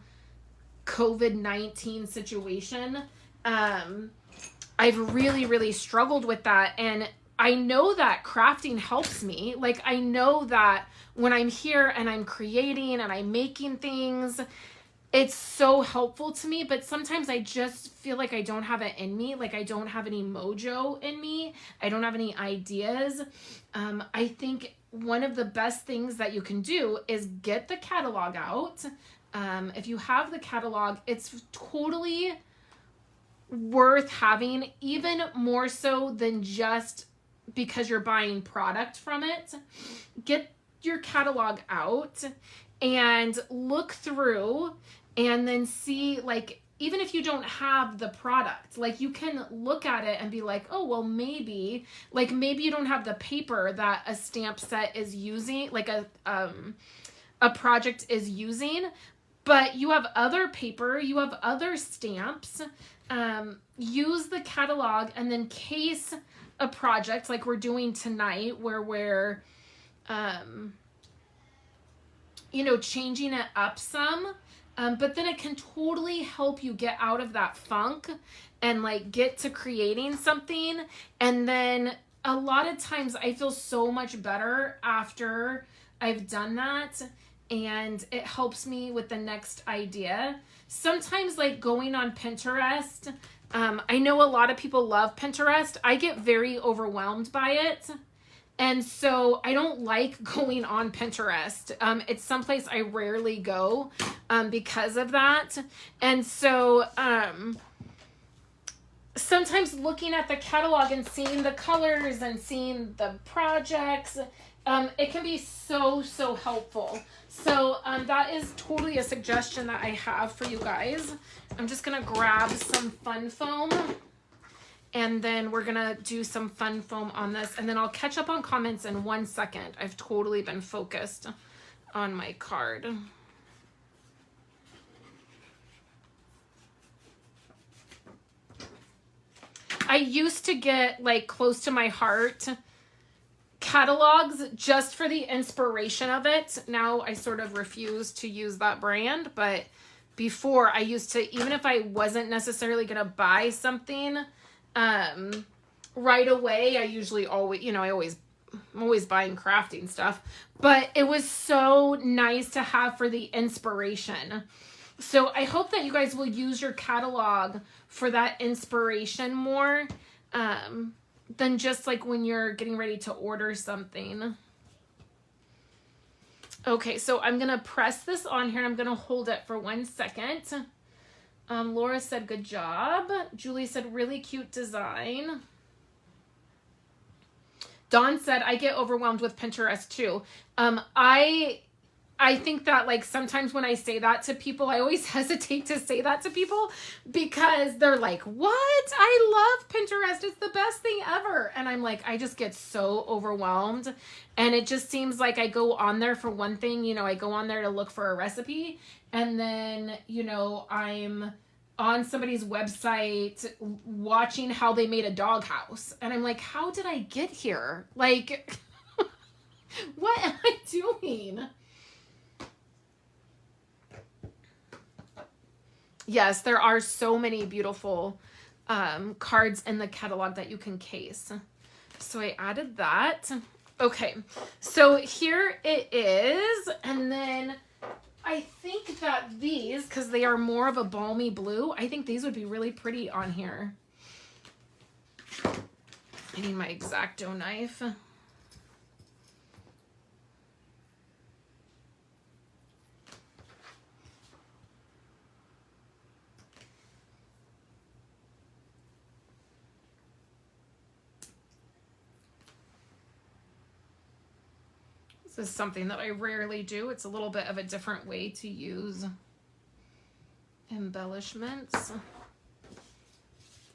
COVID-19 situation. I've really, really struggled with that. And I know that crafting helps me. Like, I know that when I'm here and I'm creating and I'm making things, it's so helpful to me. But sometimes I just feel like I don't have it in me. Like, I don't have any mojo in me. I don't have any ideas. I think one of the best things that you can do is get the catalog out. If you have the catalog, it's totally worth having, even more so than just because you're buying product from it. Get your catalog out and look through and then see, like, even if you don't have the product, like, you can look at it and be like, oh, well, maybe you don't have the paper that a stamp set is using, like a project is using, but you have other paper, you have other stamps. Use the catalog and then case a project like we're doing tonight, where we're, you know, changing it up some. But then it can totally help you get out of that funk and like get to creating something. And then a lot of times I feel so much better after I've done that, and it helps me with the next idea. Sometimes, like, going on Pinterest, I know a lot of people love Pinterest. I get very overwhelmed by it. And so I don't like going on Pinterest. It's someplace I rarely go because of that. And so sometimes looking at the catalog and seeing the colors and seeing the projects, it can be so, so helpful. So that is totally a suggestion that I have for you guys. I'm just going to grab some fun foam, and then we're going to do some fun foam on this, and then I'll catch up on comments in 1 second. I've totally been focused on my card. I used to get, like, close to my heart catalogs just for the inspiration of it. Now I sort of refuse to use that brand, but before I used to, even if I wasn't necessarily going to buy something right away, I usually always, you know, I'm always buying crafting stuff, but it was so nice to have for the inspiration. So I hope that you guys will use your catalog for that inspiration more. than just like when you're getting ready to order something. Okay, so I'm going to press this on here and I'm going to hold it for 1 second. Laura said, good job. Julie said, really cute design. Dawn said, I get overwhelmed with Pinterest too. I think that like sometimes when I say that to people, I always hesitate to say that to people because they're like, what? I love Pinterest. It's the best thing ever. And I'm like, I just get so overwhelmed. And it just seems like I go on there for one thing, you know, I go on there to look for a recipe. And then, you know, I'm on somebody's website watching how they made a doghouse. And I'm like, how did I get here? Like, what am I doing? Yes, there are so many beautiful cards in the catalog that you can case. So I added that. Okay, so here it is. And then I think that these, because they are more of a balmy blue, I think these would be really pretty on here. I need my X-Acto knife. This is something that I rarely do. It's a little bit of a different way to use embellishments.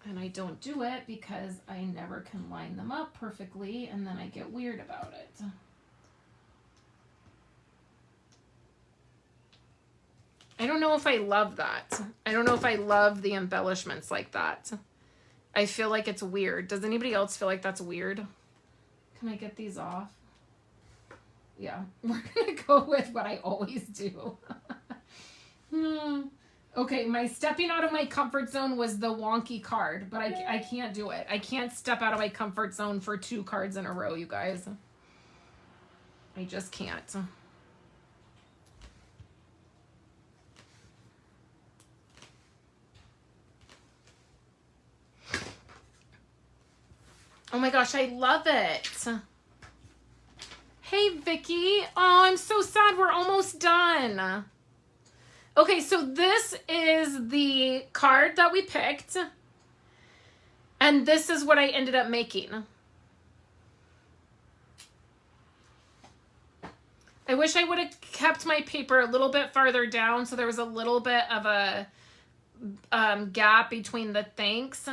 And I don't do it because I never can line them up perfectly and then I get weird about it. I don't know if I love that. I don't know if I love the embellishments like that. I feel like it's weird. Does anybody else feel like that's weird? Can I get these off? Yeah, we're going to go with what I always do. Okay, my stepping out of my comfort zone was the wonky card, but I can't do it. I can't step out of my comfort zone for 2 cards in a row, you guys. I just can't. Oh my gosh, I love it. Hey, Vicky. Oh, I'm so sad. We're almost done. Okay, so this is the card that we picked. And this is what I ended up making. I wish I would have kept my paper a little bit farther down so there was a little bit of a gap between the thanks.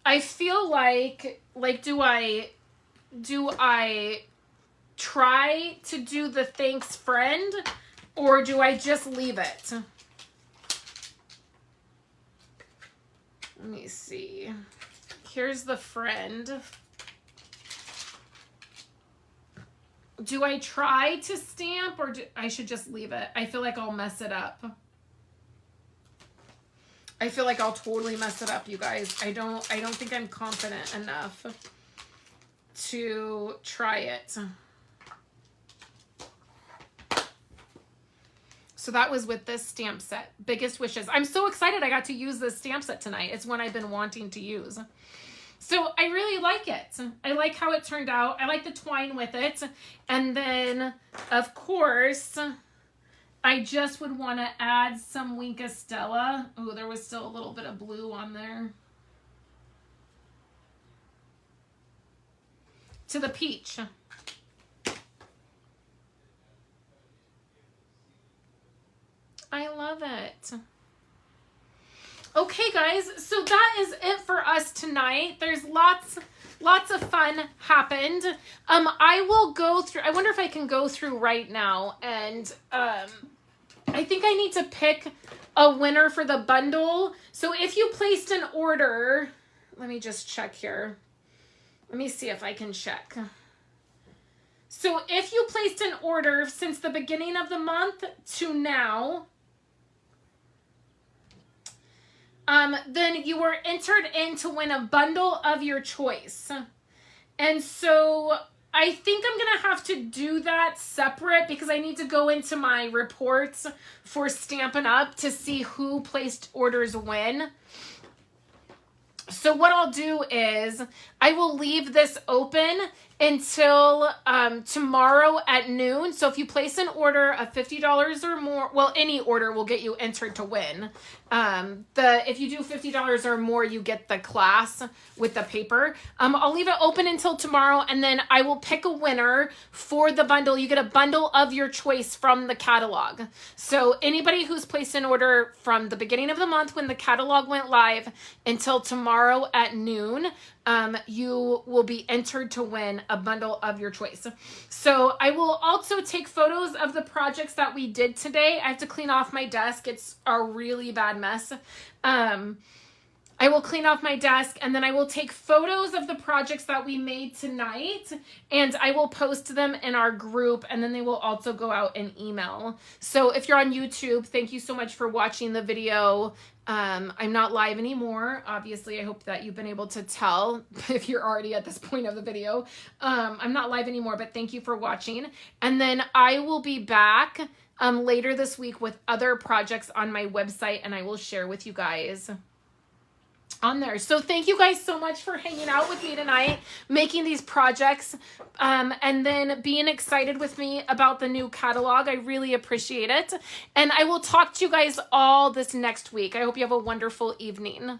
I feel like do I try to do the thanks friend or do I just leave it? Let me see. Here's the friend. Do I try to stamp or I should just leave it? I feel like I'll mess it up. I feel like I'll totally mess it up, you guys. I don't think I'm confident enough to try it. So that was with this stamp set, Biggest Wishes. I'm so excited I got to use this stamp set tonight. It's one I've been wanting to use. So I really like it. I like how it turned out. I like the twine with it. And then, of course, I just would want to add some Wink Estella. Oh, there was still a little bit of blue on there. To the peach. I love it. Okay, guys, so that is it for us tonight. There's lots of fun happened. I will go through, I wonder if I can go through right now, and I think I need to pick a winner for the bundle. So if you placed an order, let me just check here. Let me see if I can check. So if you placed an order since the beginning of the month to now, then you were entered in to win a bundle of your choice. And so I think I'm going to have to do that separate because I need to go into my reports for Stampin' Up! To see who placed orders when. So what I'll do is I will leave this open until tomorrow at noon. So if you place an order of $50 or more, well, any order will get you entered to win. If you do $50 or more, you get the class with the paper. I'll leave it open until tomorrow, and then I will pick a winner for the bundle. You get a bundle of your choice from the catalog. So anybody who's placed an order from the beginning of the month when the catalog went live until tomorrow at noon, you will be entered to win a bundle of your choice. So I will also take photos of the projects that we did today. I have to clean off my desk. It's a really bad mess. I will clean off my desk, and then I will take photos of the projects that we made tonight, and I will post them in our group, and then they will also go out in email. So if you're on YouTube, thank you so much for watching the video. I'm not live anymore. Obviously, I hope that you've been able to tell if you're already at this point of the video. I'm not live anymore, but thank you for watching. And then I will be back later this week with other projects on my website, and I will share with you guys on there. So thank you guys so much for hanging out with me tonight, making these projects, and then being excited with me about the new catalog. I really appreciate it. And I will talk to you guys all this next week. I hope you have a wonderful evening.